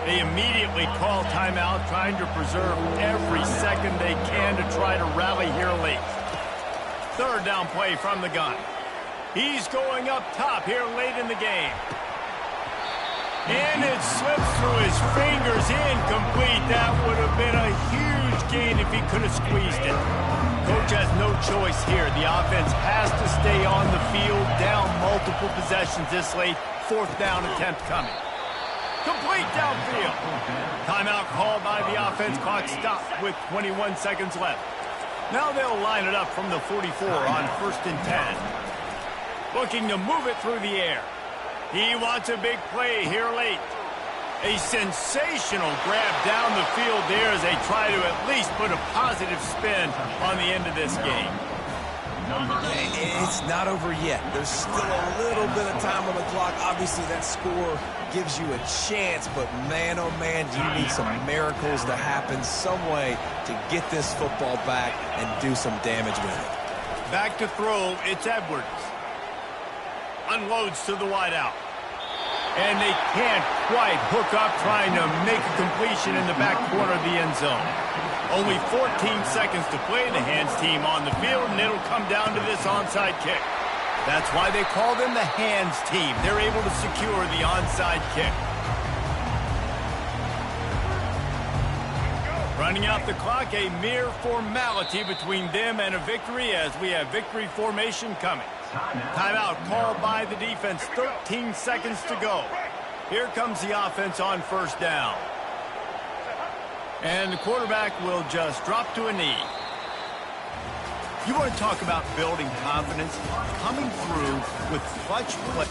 They immediately call timeout, trying to preserve every second they can to try to rally here late. 3rd down play from the gun. He's going up top here late in the game. And it slips through his fingers, incomplete. That would have been a huge gain if he could have squeezed it. Coach has no choice here. The offense has to stay on the field, down multiple possessions this late. 4th down attempt coming. Complete downfield. Timeout called by the offense. Clock stopped with 21 seconds left. Now they'll line it up from the 44 on 1st and 10. Looking to move it through the air. He wants a big play here late. A sensational grab down the field there as they try to at least put a positive spin on the end of this game.
It's not over yet. There's still a little bit of time on the clock. Obviously, that score gives you a chance, but man, oh man, do you need some miracles to happen some way to get this football back and do some damage with it.
Back to throw, it's Edwards. Unloads to the wideout. And they can't quite hook up trying to make a completion in the back corner of the end zone. Only 14 seconds to play. The hands team on the field, and it'll come down to this onside kick. That's why they call them the hands team. They're able to secure the onside kick. Running out the clock, a mere formality between them and a victory as we have victory formation coming. Timeout called by the defense. 13 seconds to go. Here comes the offense on 1st down. And the quarterback will just drop to a knee. You want to talk about building confidence? Coming through with clutch play.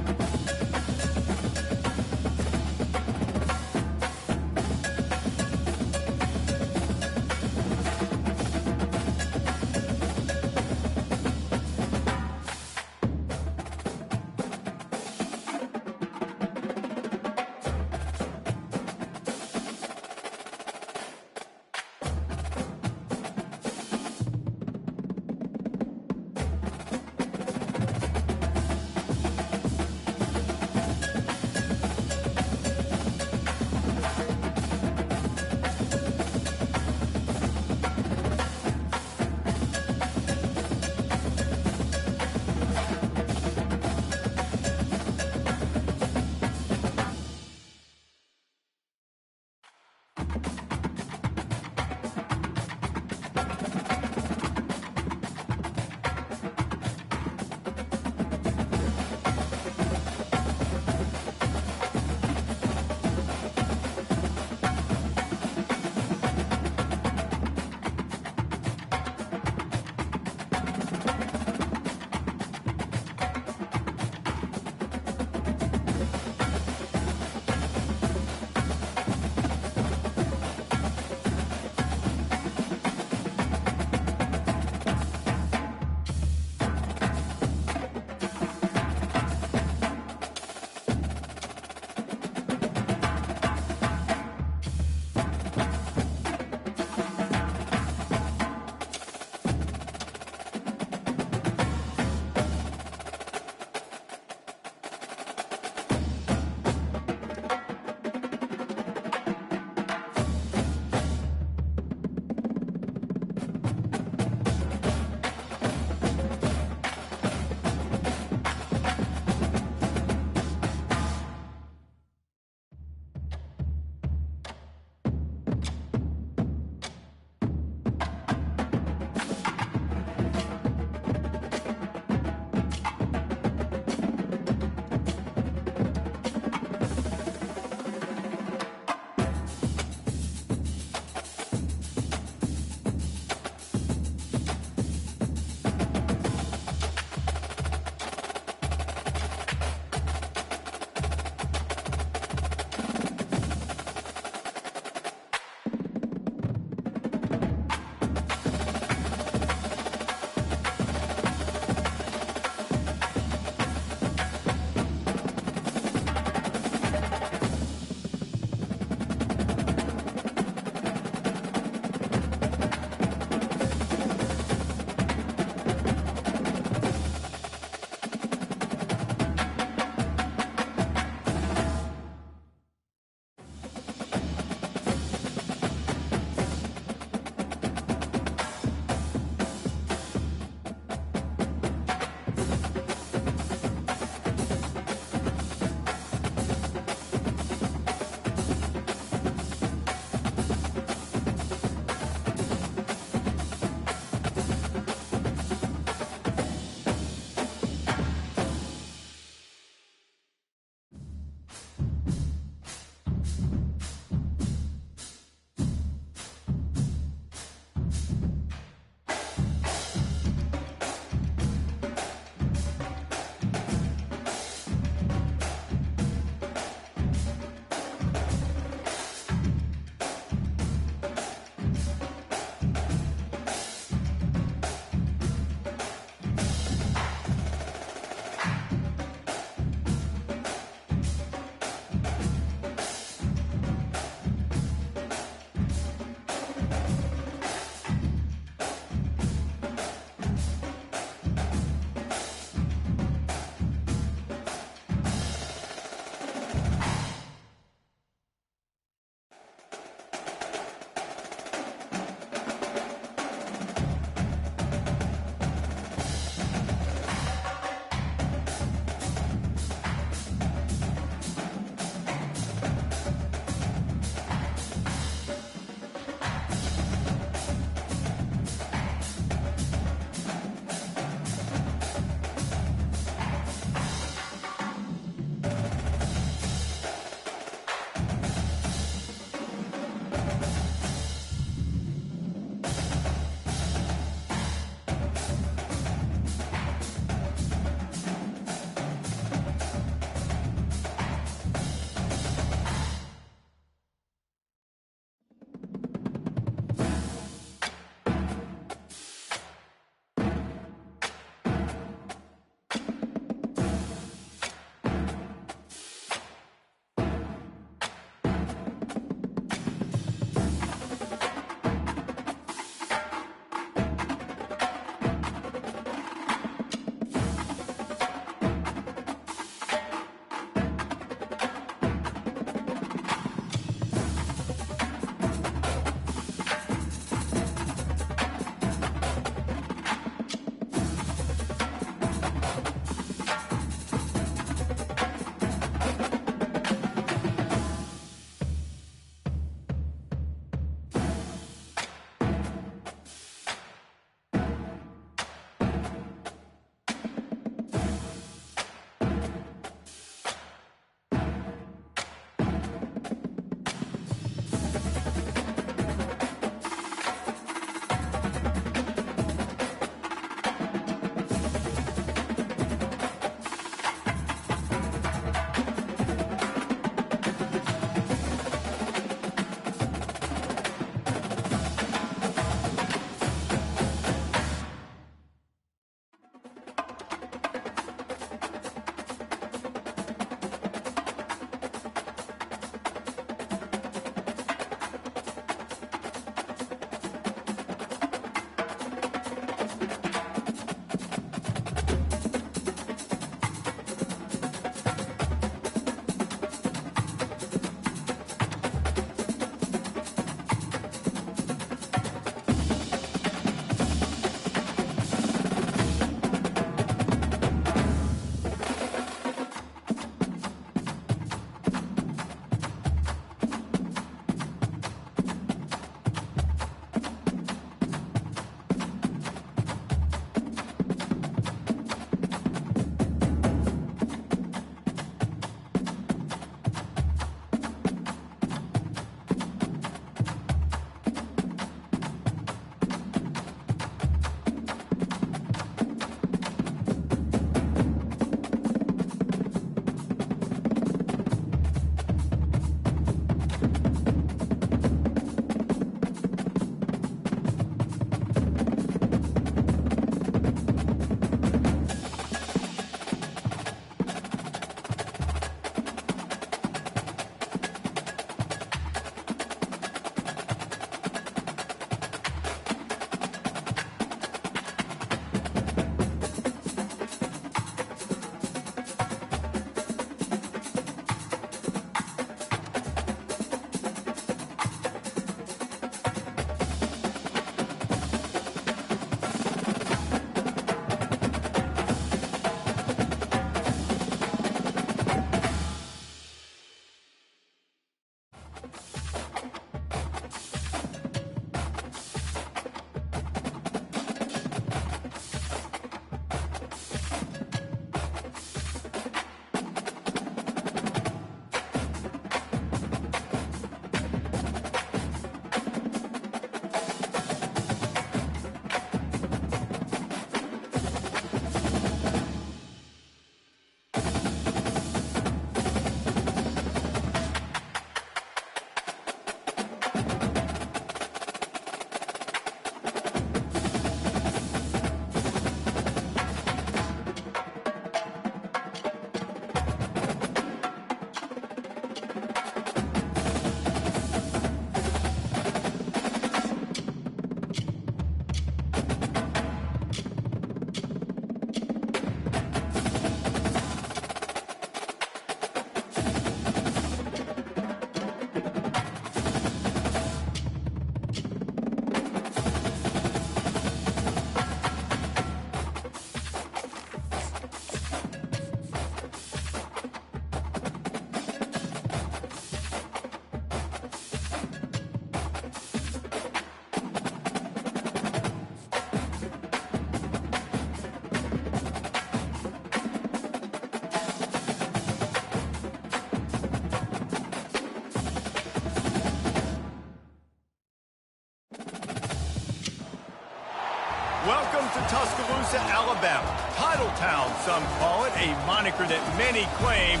Welcome to Tuscaloosa, Alabama. Title Town, some call it, a moniker that many claim,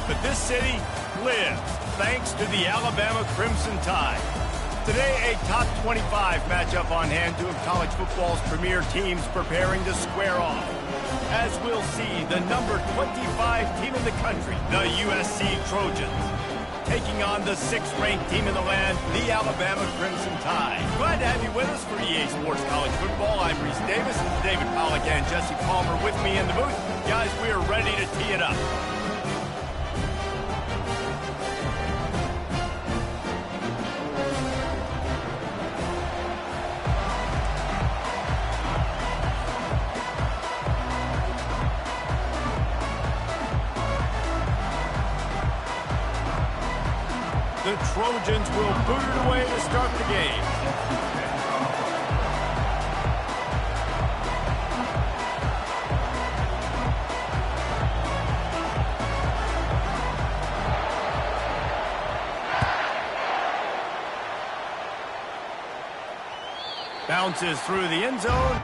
but this city lives thanks to the Alabama Crimson Tide. Today, a top 25 matchup on hand, two of college football's premier teams preparing to square off. As we'll see, the number 25 team in the country, the USC Trojans, taking on the 6th-ranked team in the land, the Alabama Crimson Tide. Glad to have you with us for EA Sports College Football. I'm Reese Davis, David Pollack and Jesse Palmer with me in the booth. Guys, we are ready to tee it up. The Trojans will boot it away to start the game. Bounces through the end zone.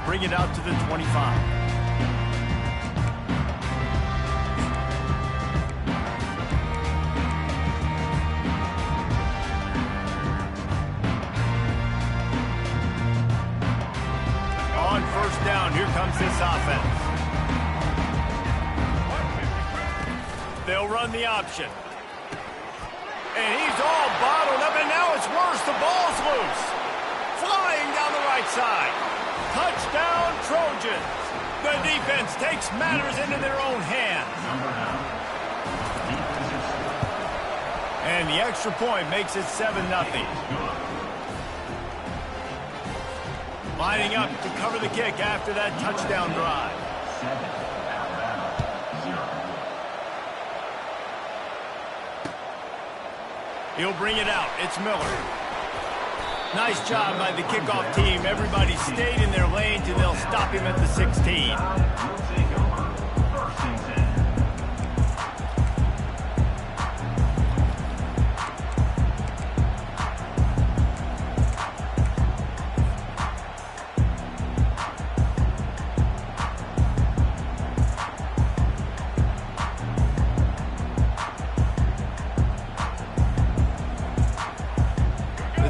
Bring it out to the 25. On first down, here comes this offense. They'll run the option. And he's all bottled up, and now it's worse. The ball's loose. Flying down the right side. Touchdown, Trojans. The defense takes matters into their own hands. And the extra point makes it 7-0. Lining up to cover the kick after that touchdown drive. He'll bring it out. It's Miller. Nice job by the kickoff team. Everybody stayed in their lanes, and they'll stop him at the 16.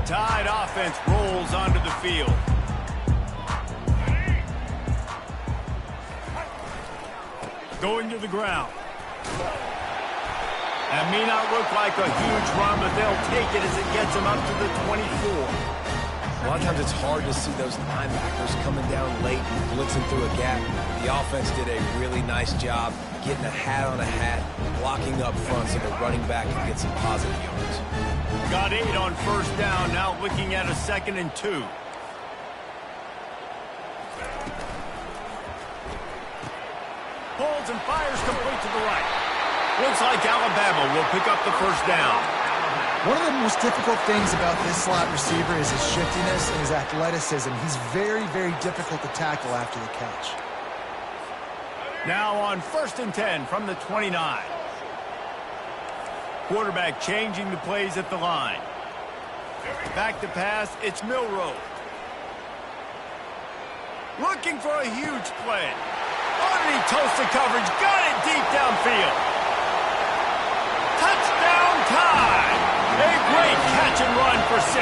Tide offense rolls onto the field. Going to the ground. That may not look like a huge run, but they'll take it as it gets them up to the 24.
A lot of times it's hard to see those linebackers coming down late and blitzing through a gap. The offense did a really nice job getting a hat on a hat, blocking up front so the running back can get some positive yards.
Got 8 on first down, now looking at a 2nd and 2. Holds and fires complete to the right. Looks like Alabama will pick up the first down.
One of the most difficult things about this slot receiver is his shiftiness and his athleticism. He's very, very difficult to tackle after the catch.
Now on 1st and 10 from the 29. Quarterback changing the plays at the line. Back to pass, it's Milroe. Looking for a huge play. Underneath toasted coverage, got it deep downfield. catch and run for 6.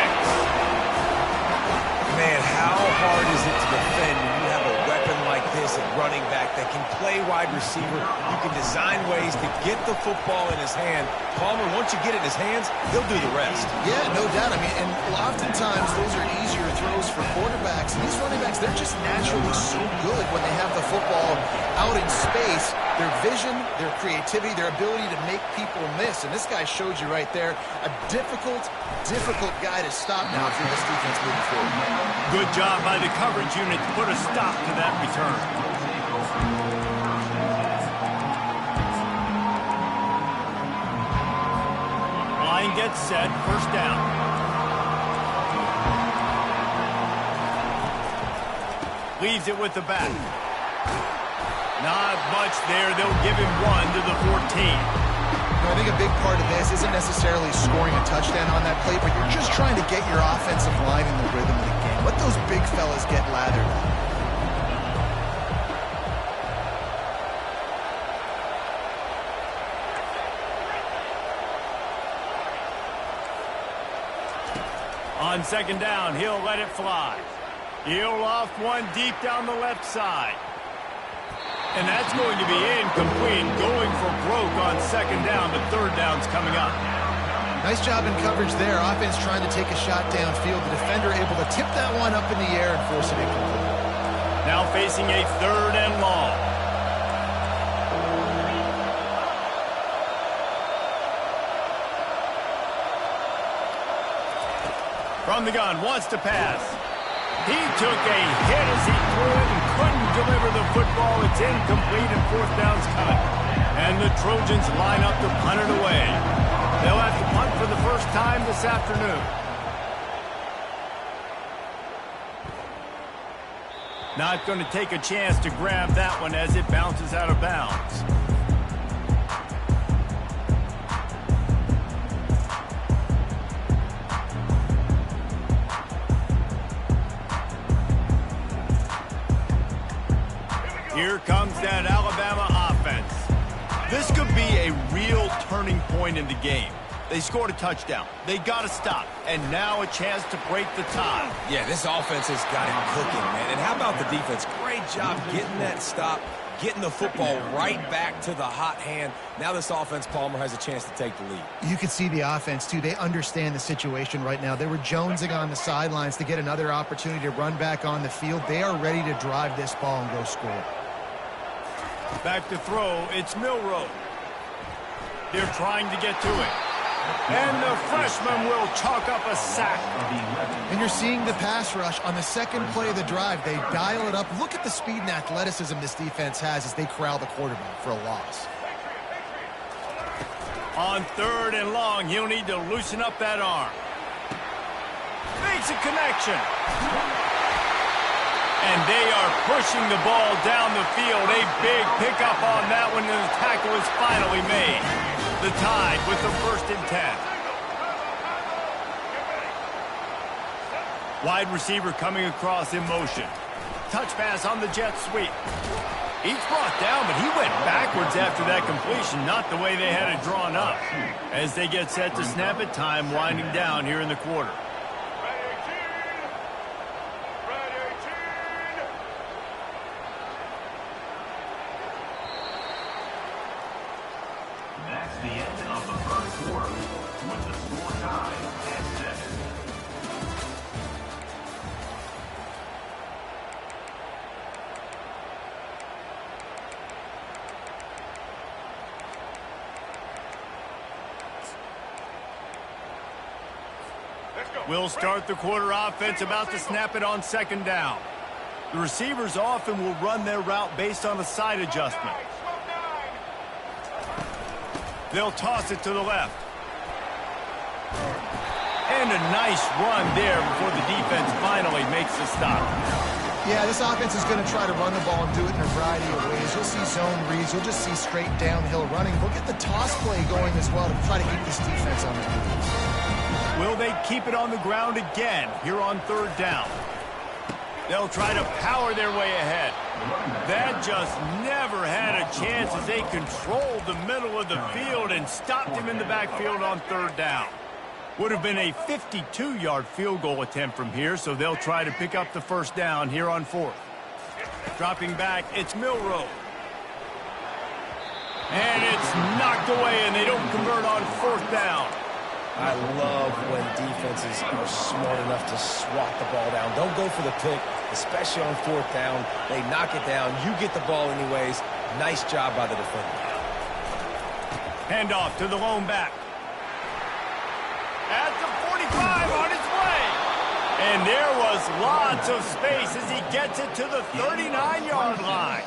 Man, how hard is it to defend when you have a weapon like this at running back that can play wide receiver? You can design ways to get the football in his hand. Palmer, once you get it in his hands, he'll do the rest.
Yeah, no doubt. I mean, and oftentimes those are easier throws for quarterbacks. And these running backs, they're just naturally so good when they have the football out in space. Their vision, their creativity, their ability to make people miss. And this guy showed you right there, a difficult guy to stop now for this defense moving forward.
Good job by the coverage unit to put a stop to that return. Line gets set, first down. Leaves it with the back. Not much there. They'll give him 1 to the 14.
I think a big part of this isn't necessarily scoring a touchdown on that play, but you're just trying to get your offensive line in the rhythm of the game. Let those big fellas get lathered up.
On second down, he'll let it fly. He'll loft one deep down the left side. And that's going to be incomplete, going for broke on second down, but third down's coming up.
Nice job in coverage there. Offense trying to take a shot downfield. The defender able to tip that one up in the air and force it incomplete.
Now facing a third and long. From the gun, wants to pass. He took a hit as he threw it and couldn't deliver the football. It's incomplete and fourth down's coming. And the Trojans line up to punt it away. They'll have to punt for the first time this afternoon. Not going to take a chance to grab that one as it bounces out of bounds. Here comes that Alabama offense. This could be a real turning point in the game. They scored a touchdown. They got to stop. And now a chance to break the tie.
Yeah, this offense has got it cooking, man. And how about the defense? Great job getting that stop, getting the football right back to the hot hand. Now this offense, Palmer, has a chance to take the lead.
You can see the offense, too. They understand the situation right now. They were jonesing on the sidelines to get another opportunity to run back on the field. They are ready to drive this ball and go score.
Back to throw, it's Milroe. They're trying to get to it. And the freshman will chalk up a sack.
And you're seeing the pass rush on the second play of the drive. They dial it up. Look at the speed and athleticism this defense has as they corral the quarterback for a loss.
On third and long, he'll need to loosen up that arm. Makes a connection. And they are pushing the ball down the field. A big pickup on that one, and the tackle is finally made. The Tide with the 1st and 10. Wide receiver coming across in motion. Touch pass on the jet sweep. He's brought down, but he went backwards after that completion, not the way they had it drawn up. As they get set to snap it, time winding down here in the quarter.
That's the end of the first quarter, with the score tied at 7.
We'll start the quarter. Offense about to snap it on second down. The receivers often will run their route based on a side adjustment. They'll toss it to the left. And a nice run there before the defense finally makes the stop.
Yeah, this offense is going to try to run the ball and do it in a variety of ways. You'll see zone reads. You'll just see straight downhill running. We'll get the toss play going as well to try to keep this defense on the field.
Will they keep it on the ground again here on third down? They'll try to power their way ahead. That just never had a chance as they controlled the middle of the field and stopped him in the backfield on third down. Would have been a 52-yard field goal attempt from here, so they'll try to pick up the first down here on 4th. Dropping back, it's Milroe. And it's knocked away, and they don't convert on 4th down.
I love when defenses are smart enough to swat the ball down. Don't go for the pick, especially on 4th down. They knock it down. You get the ball anyways. Nice job by the defender.
Handoff to the lone back. At the 45 on its way. And there was lots of space as he gets it to the 39-yard line.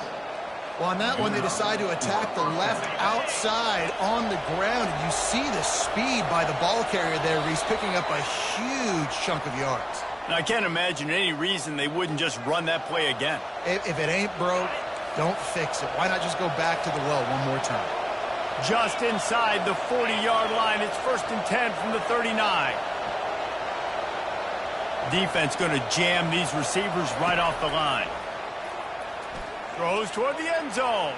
Well, on that one, they decide to attack the left outside on the ground. And you see the speed by the ball carrier there, Reese, picking up a huge chunk of yards.
Now, I can't imagine any reason they wouldn't just run that play again.
If it ain't broke, don't fix it. Why not just go back to the well one more time?
Just inside the 40-yard line. It's 1st and 10 from the 39. Defense going to jam these receivers right off the line. Throws toward the end zone.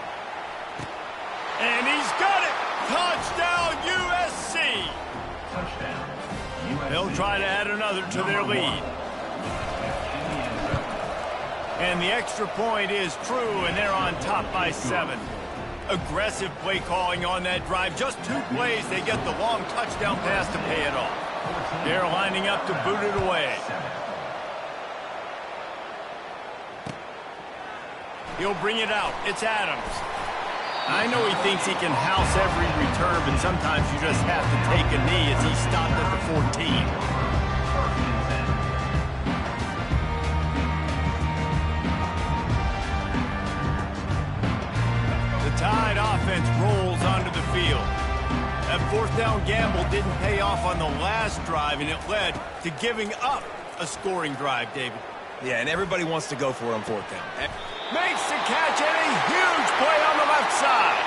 And he's got it. Touchdown, USC.
Touchdown, USC.
They'll try to add another to their lead. And the extra point is true, and they're on top by 7. Aggressive play calling on that drive. Just 2 plays, they get the long touchdown pass to pay it off. They're lining up to boot it away. He'll bring it out. It's Adams. I know he thinks he can house every return, but sometimes you just have to take a knee as he stopped at the 14. The Tide offense rolls onto the field. That 4th down gamble didn't pay off on the last drive, and it led to giving up a scoring drive, David.
Yeah, and everybody wants to go for it on 4th down.
Makes the catch, and a huge play on the left side.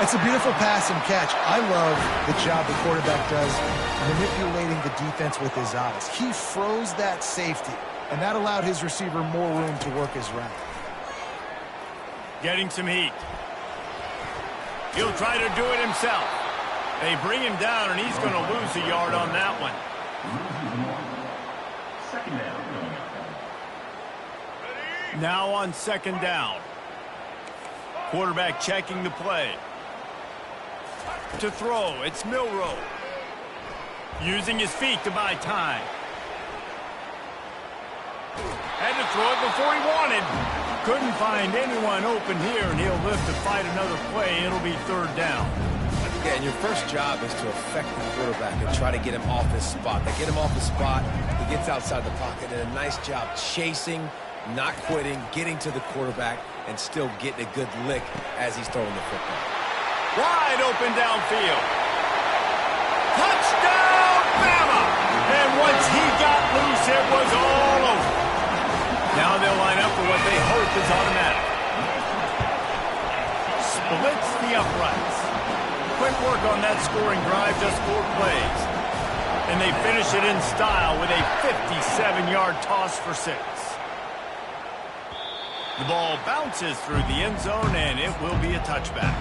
It's a beautiful pass and catch. I love the job the quarterback does manipulating the defense with his eyes. He froze that safety, and that allowed his receiver more room to work his route.
Getting some heat. He'll try to do it himself. They bring him down, and he's going to lose a yard on that one.
Second down.
Now on 2nd down. Quarterback checking the play. To throw, it's Milroe. Using his feet to buy time. Had to throw it before he wanted. Couldn't find anyone open here, and he'll live to fight another play. It'll be 3rd down.
Yeah, and your first job is to affect the quarterback and try to get him off his spot. They get him off the spot, he gets outside the pocket, and a nice job chasing, not quitting, getting to the quarterback, and still getting a good lick as he's throwing the football.
Wide open downfield. Touchdown, Bama! And once he got loose, it was all over. Now they'll line up for what they hope is automatic. Splits the uprights. Quick work on that scoring drive, just 4 plays. And they finish it in style with a 57-yard toss for 6. The ball bounces through the end zone, and it will be a touchback.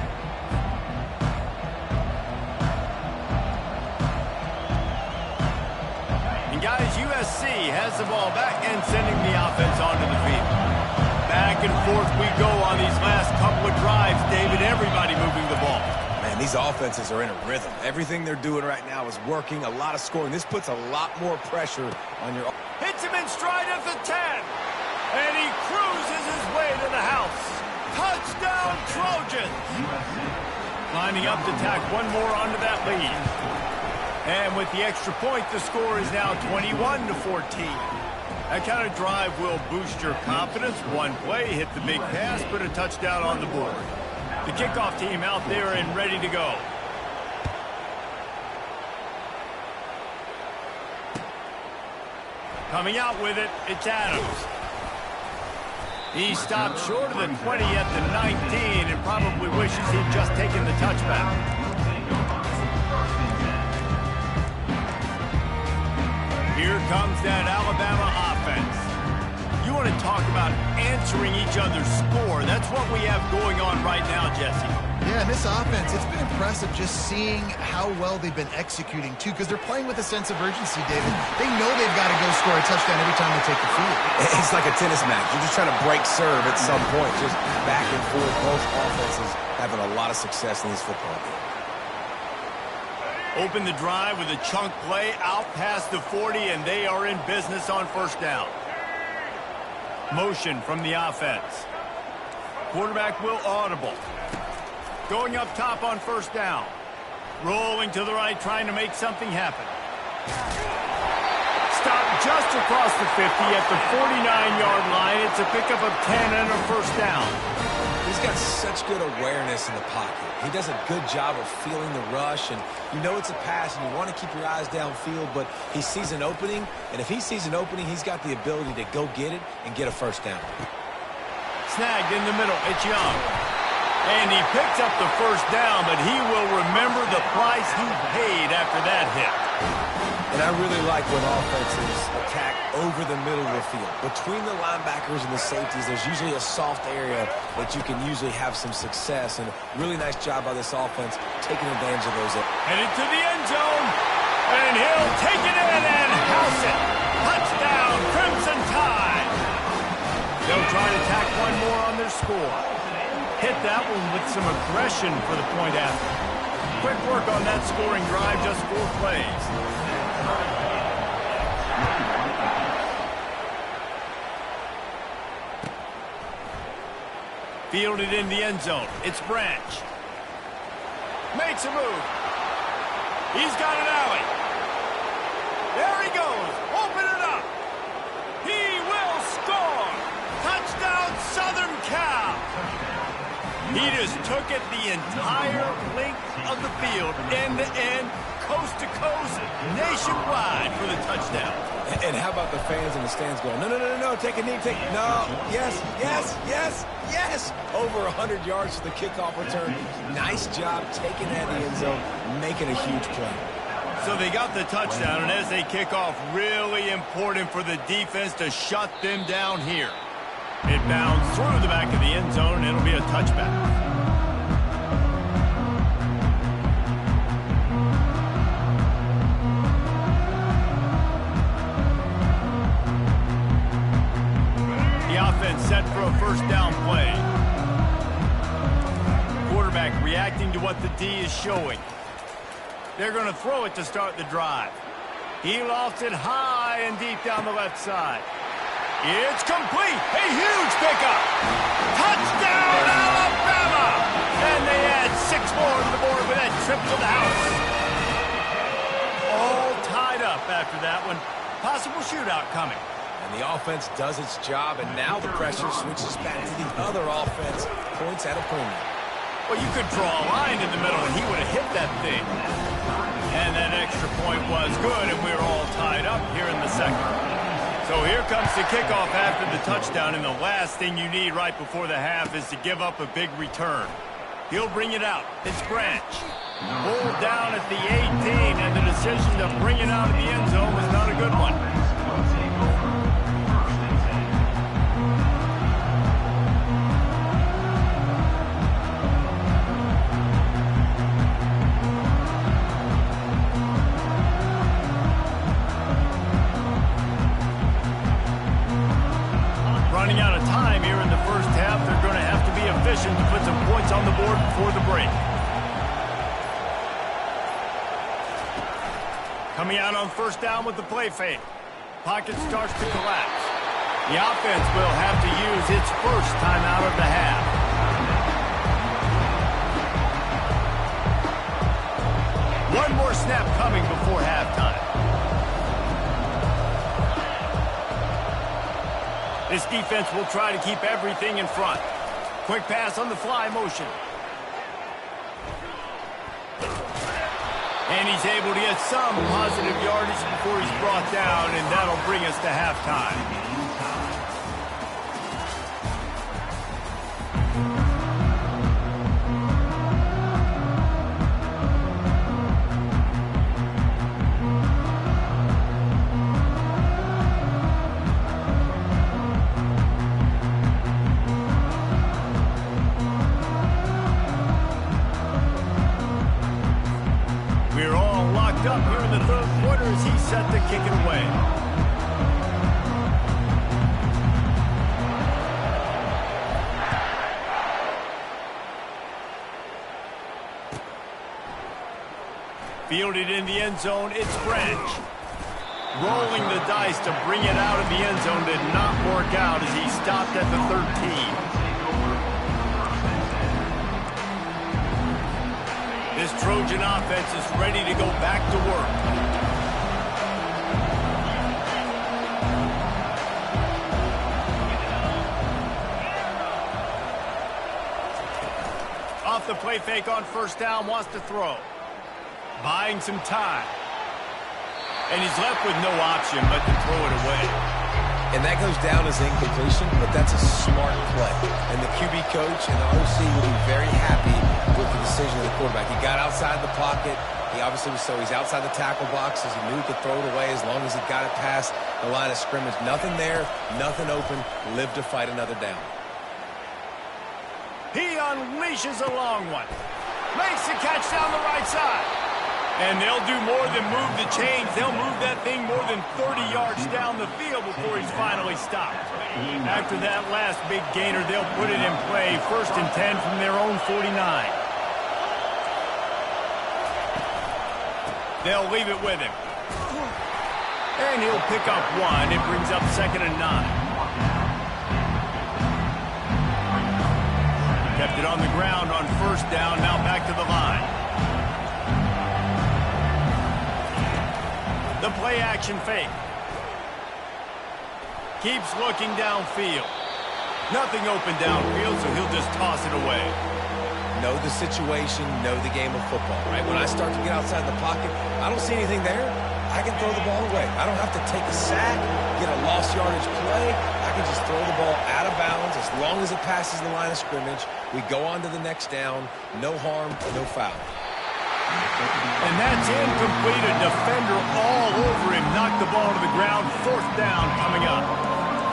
And guys, USC has the ball back and sending the offense onto the field. Back and forth we go on these last couple of drives, David. Everybody moving the ball.
Man, these offenses are in a rhythm. Everything they're doing right now is working. A lot of scoring. This puts a lot more pressure on your...
Hits him in stride at the 10. And he cruises his way to the house. Touchdown, Trojans! Lining up to tack one more onto that lead. And with the extra point, the score is now 21-14. That kind of drive will boost your confidence. One play, hit the big pass, put a touchdown on the board. The kickoff team out there and ready to go. Coming out with it, it's Adams. He stopped short of the 20 at the 19 and probably wishes he'd just taken the touchback. Here comes that Alabama offense. You want to talk about answering each other's score. That's what we have going on right now, Jesse.
Yeah, and this offense, it's been impressive just seeing how well they've been executing, too, because they're playing with a sense of urgency, David. They know they've got to go score a touchdown every time they take the field.
It's like a tennis match. You're just trying to break serve at some point, just back and forth. Both offenses having a lot of success in this football game.
Open the drive with a chunk play out past the 40, and they are in business on first down. Motion from the offense. Quarterback will audible. Going up top on first down. Rolling to the right, trying to make something happen. Stop just across the 50 at the 49-yard line. It's a pickup of 10 and a first down.
He's got such good awareness in the pocket. He does a good job of feeling the rush, and you know it's a pass, and you want to keep your eyes downfield, but he sees an opening, and if he sees an opening, he's got the ability to go get it and get a first down.
Snagged in the middle. It's Young. And he picks up the first down, but he will remember the price he paid after that hit.
And I really like when offenses attack over the middle of the field. Between the linebackers and the safeties, there's usually a soft area that you can usually have some success. And really nice job by this offense taking advantage of those.
Headed to the end zone. And he'll take it in and house it. Touchdown, Crimson Tide. They'll try to tack one more on their score. Hit that one with some aggression for the point after. Quick work on that scoring drive, just 4 plays. Fielded in the end zone. It's Branch. Makes a move. He's got an alley. There he goes. Open it up. He will score. Touchdown, Southern Cal. He just took it the entire length of the field, end to end, coast to coast, nationwide for the touchdown.
And how about the fans in the stands going, no, no, no, no, no, take a knee, no, yes, yes, yes, yes. Over 100 yards for the kickoff return. Nice job taking that in the end zone, making a huge play.
So they got the touchdown, and as they kick off, really important for the defense to shut them down here. It bounds through the back of the end zone, and it'll be a touchback. The offense set for a first down play. Quarterback reacting to what the D is showing. They're going to throw it to start the drive. He lofts it high and deep down the left side. It's complete. A huge pickup. Touchdown, Alabama! And they add 6 more to the board with that trip to the house. All tied up after that one. Possible shootout coming.
And the offense does its job, and now the pressure switches back to the other offense. Points at a premium.
Well, you could draw a line in the middle, and he would have hit that thing. And that extra point was good, and we're all tied up here in the second. So here comes the kickoff after the touchdown, and the last thing you need right before the half is to give up a big return. He'll bring it out. It's Branch. Pulled down at the 18, and the decision to bring it out of the end zone was not a good one. Running out of time here in the first half. They're going to have to be efficient to put some points on the board before the break. Coming out on first down with the play fake. Pocket starts to collapse. The offense will have to use its first timeout of the half. One more snap coming before halftime. This defense will try to keep everything in front. Quick pass on the fly motion. And he's able to get some positive yardage before he's brought down, and that'll bring us to halftime. hyped up here in the third quarter as he's set to kick it away. Fielded in the end zone, it's Branch. Rolling the dice to bring it out of the end zone did not work out as he stopped at the 13. This Trojan offense is ready to go back to work. Off the play fake on first down, wants to throw. Buying some time. And he's left with no option but to throw it away.
And that goes down as incompletion, but that's a smart play. And the QB coach and the OC will be very happy with the decision of the quarterback. He got outside the pocket. He obviously was he's outside the tackle box as he knew he could throw it away as long as he got it past the line of scrimmage. Nothing there, nothing open. Live to fight another down.
He unleashes a long one. Makes the catch down the right side. And they'll do more than move the chains. They'll move that thing more than 30 yards down the field before he's finally stopped. After that last big gainer, they'll put it in play. 1st and 10 from their own 49. They'll leave it with him. And he'll pick up one. It brings up 2nd and 9. Kept it on the ground on first down. Now back to the line. The play-action fake. Keeps looking downfield. Nothing open downfield, so he'll just toss it away.
Know the situation, know the game of football, right? When I start to get outside the pocket, I don't see anything there. I can throw the ball away. I don't have to take a sack, get a lost yardage play. I can just throw the ball out of bounds as long as it passes the line of scrimmage. We go on to the next down. No harm, no foul.
And that's incomplete. A defender all over him. Knocked the ball to the ground. 4th down coming up.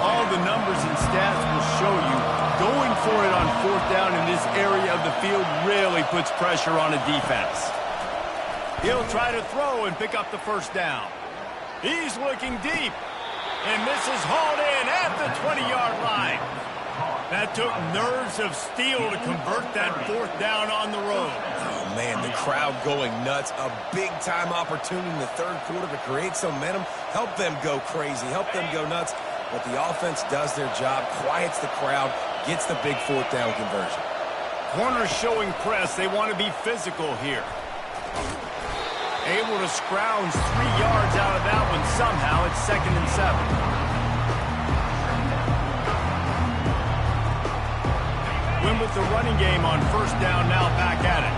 All the numbers and stats will show you going for it on 4th down in this area of the field really puts pressure on a defense. He'll try to throw and pick up the 1st down. He's looking deep. And this is hauled in at the 20-yard line. That took nerves of steel to convert that 4th down on the road.
Oh, man, the crowd going nuts. A big-time opportunity in the third quarter to create some momentum. Help them go crazy. Help them go nuts. But the offense does their job, quiets the crowd, gets the big 4th down conversion.
Corners showing press. They want to be physical here. Able to scrounge 3 yards out of that one somehow. It's 2nd and 7. Win with the running game on first down, now back at it.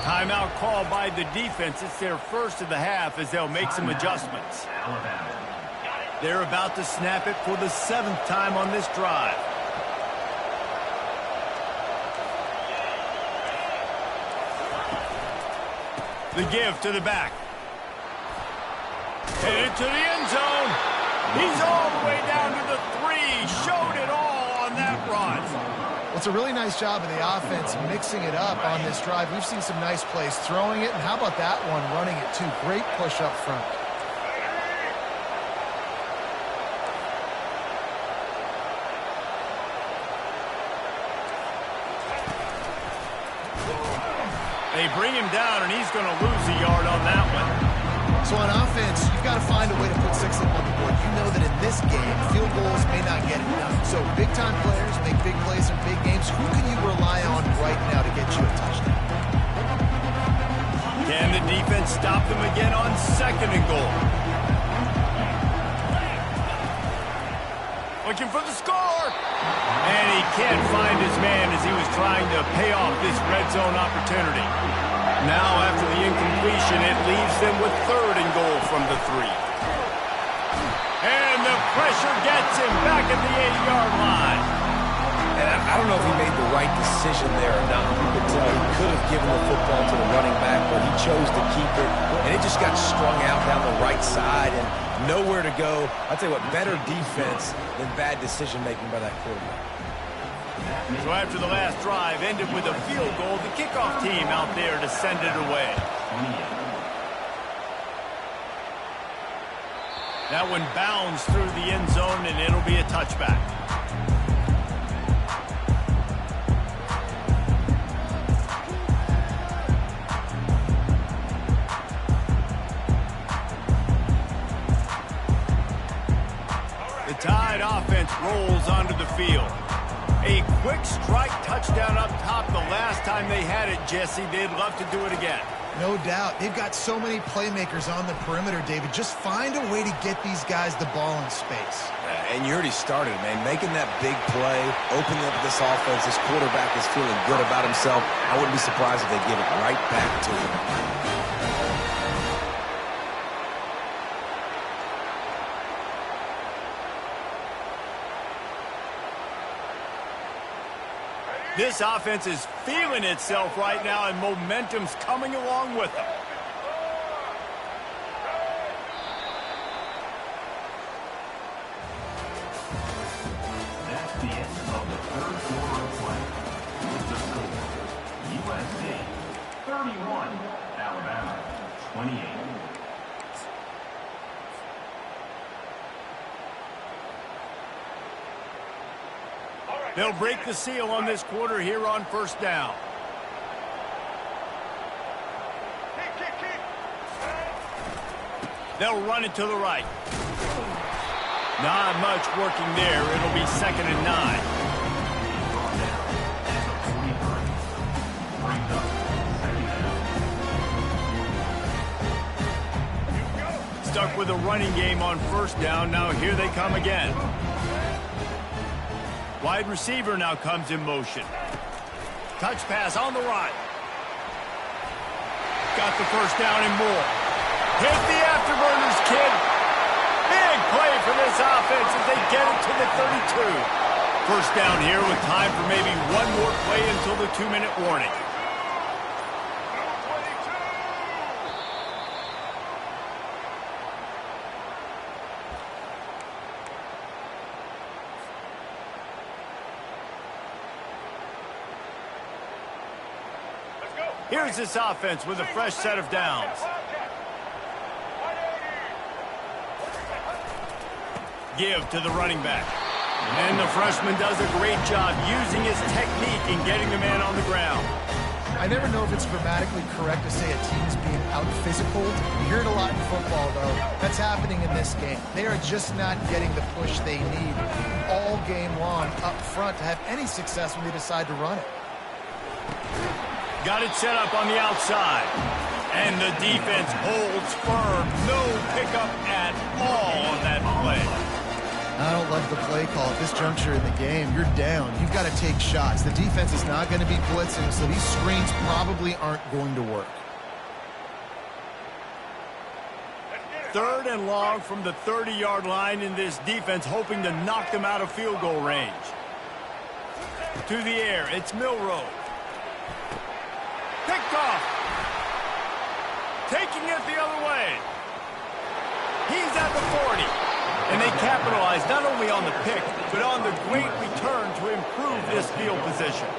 Timeout called by the defense. It's their first of the half as they'll make some adjustments. They're about to snap it for the 7th time on this drive. The give to the back. Headed to the end zone. He's all the way down to the 3. Showed it all on that run.
Well, it's a really nice job of the offense mixing it up on this drive. We've seen some nice plays throwing it, and how about that one running it too? Great push up front.
They bring him down, and he's going to lose a yard on that one.
So on offense, you've got to find a way to put 6 up on the board. You know that in this game, field goals may not get it done. So big-time players make big plays in big games. Who can you rely on right now to get you a touchdown?
Can the defense stop them again on 2nd and goal? Looking for the score. And he can't find his man as he was trying to pay off this red zone opportunity. Now, after the incompletion, it leaves them with 3rd and goal from the 3. And the pressure gets him back at the 8-yard line.
And I don't know if he made the right decision there or not. You could tell he could have given the football to the running back, but he chose to keep it. And it just got strung out down the right side and nowhere to go. I'll tell you what, better defense than bad decision-making by that quarterback.
So after the last drive ended with a field goal, the kickoff team out there to send it away. That one bounds through the end zone, and it'll be a touchback. The Tide offense rolls onto the field. A quick strike touchdown up top the last time they had it, Jesse. They'd love to do it again.
No doubt. They've got so many playmakers on the perimeter, David. Just find a way to get these guys the ball in space.
And you already started, man. Making that big play, opening up this offense. This quarterback is feeling good about himself. I wouldn't be surprised if they give it right back to him.
This offense is feeling itself right now, and momentum's coming along with them.
That's the end of the third quarter of play. With the score, USC 31, Alabama 28.
They'll break the seal on this quarter here on first down. They'll run it to the right. Not much working there. It'll be 2nd and 9. Stuck with a running game on first down. Now here they come again. Wide receiver now comes in motion. Touch pass on the right. Got the first down and more. Hit the afterburners, kid. Big play for this offense as they get it to the 32. First down here with time for maybe one more play until the 2-minute warning. Here's this offense with a fresh set of downs. Give to the running back. And the freshman does a great job using his technique and getting the man on the ground.
I never know if it's grammatically correct to say a team's being out-physical. You hear it a lot in football, though. That's happening in this game. They are just not getting the push they need all game long up front to have any success when they decide to run it.
Got it set up on the outside. And the defense holds firm. No pickup at all on that play.
I don't love the play call at this juncture in the game. You're down. You've got to take shots. The defense is not going to be blitzing, so these screens probably aren't going to work.
3rd and long from the 30-yard line, in this defense hoping to knock them out of field goal range. To the air, it's Milroe. Picked off. Taking it the other way. He's at the 40. And they capitalize not only on the pick, but on the great return to improve this field position.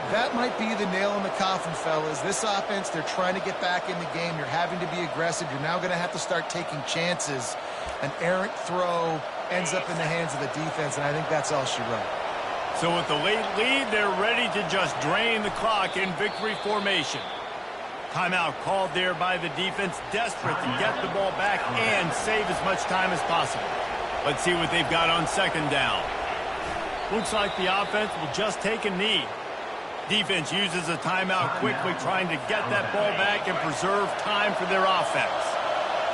That might be the nail in the coffin, fellas. This offense, they're trying to get back in the game. You're having to be aggressive. You're now going to have to start taking chances. An errant throw ends up in the hands of the defense, and I think that's all she wrote.
So with the late lead, they're ready to just drain the clock in victory formation. Timeout called there by the defense, desperate to get the ball back and save as much time as possible. Let's see what they've got on 2nd down. Looks like the offense will just take a knee. Defense uses a timeout quickly, trying to get that ball back and preserve time for their offense.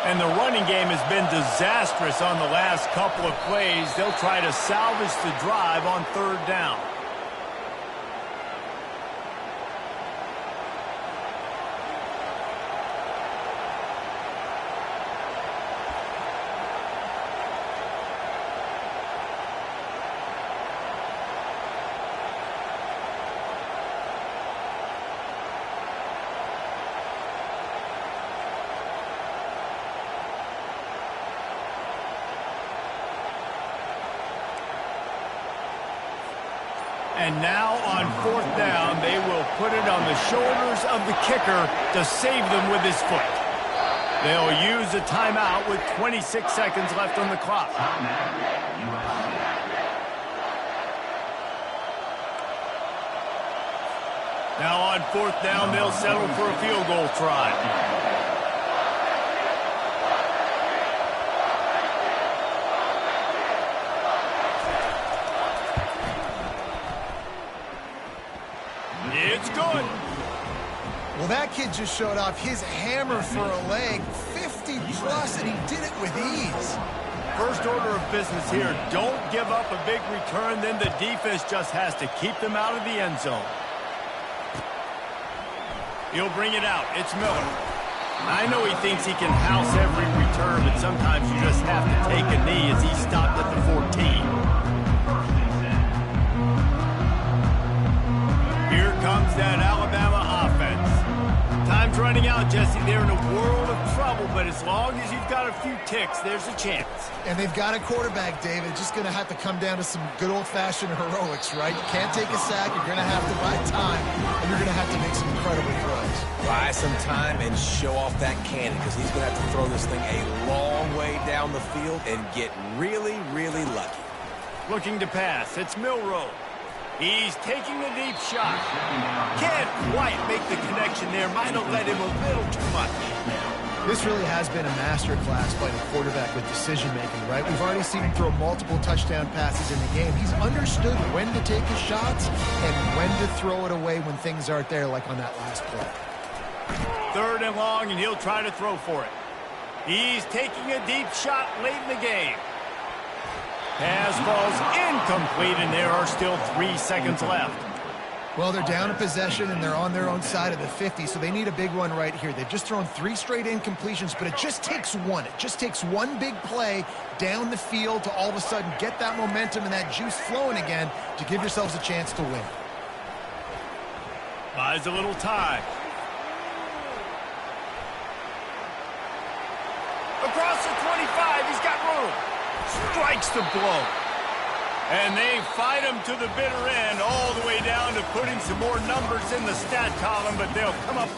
And the running game has been disastrous on the last couple of plays. They'll try to salvage the drive on 3rd down. And now on 4th down, they will put it on the shoulders of the kicker to save them with his foot. They'll use a timeout with 26 seconds left on the clock. Now on 4th down, they'll settle for a field goal try. It's good.
Well, that kid just showed off his hammer for a leg, 50-plus, and he did it with ease.
First order of business here, don't give up a big return, then the defense just has to keep them out of the end zone. He'll bring it out. It's Miller. I know he thinks he can house every return, but sometimes you just have to take a knee as he stopped at the 14. Here comes that Alabama offense. Time's running out, Jesse. They're in a world of trouble, but as long as you've got a few ticks, there's a chance.
And they've got a quarterback, David. Just going to have to come down to some good old-fashioned heroics, right? You can't take a sack. You're going to have to buy time, and you're going to have to make some incredible throws.
Buy some time and show off that cannon, because he's going to have to throw this thing a long way down the field and get really, really lucky.
Looking to pass. It's Milroe. He's taking a deep shot. Can't quite make the connection there. Might have led him a little too much.
This really has been a master class by the quarterback with decision-making, right? We've already seen him throw multiple touchdown passes in the game. He's understood when to take his shots and when to throw it away when things aren't there, like on that last play.
3rd and long, and he'll try to throw for it. He's taking a deep shot late in the game. Pass falls incomplete, and there are still 3 seconds left.
Well, they're down in possession, and they're on their own side of the 50, so they need a big one right here. They've just thrown 3 straight incompletions, but it just takes one. It just takes one big play down the field to all of a sudden get that momentum and that juice flowing again to give yourselves a chance to win.
Buys a little time. Across the 25, he's got room. Strikes the blow. And they fight him to the bitter end all the way down to putting some more numbers in the stat column, but they'll come up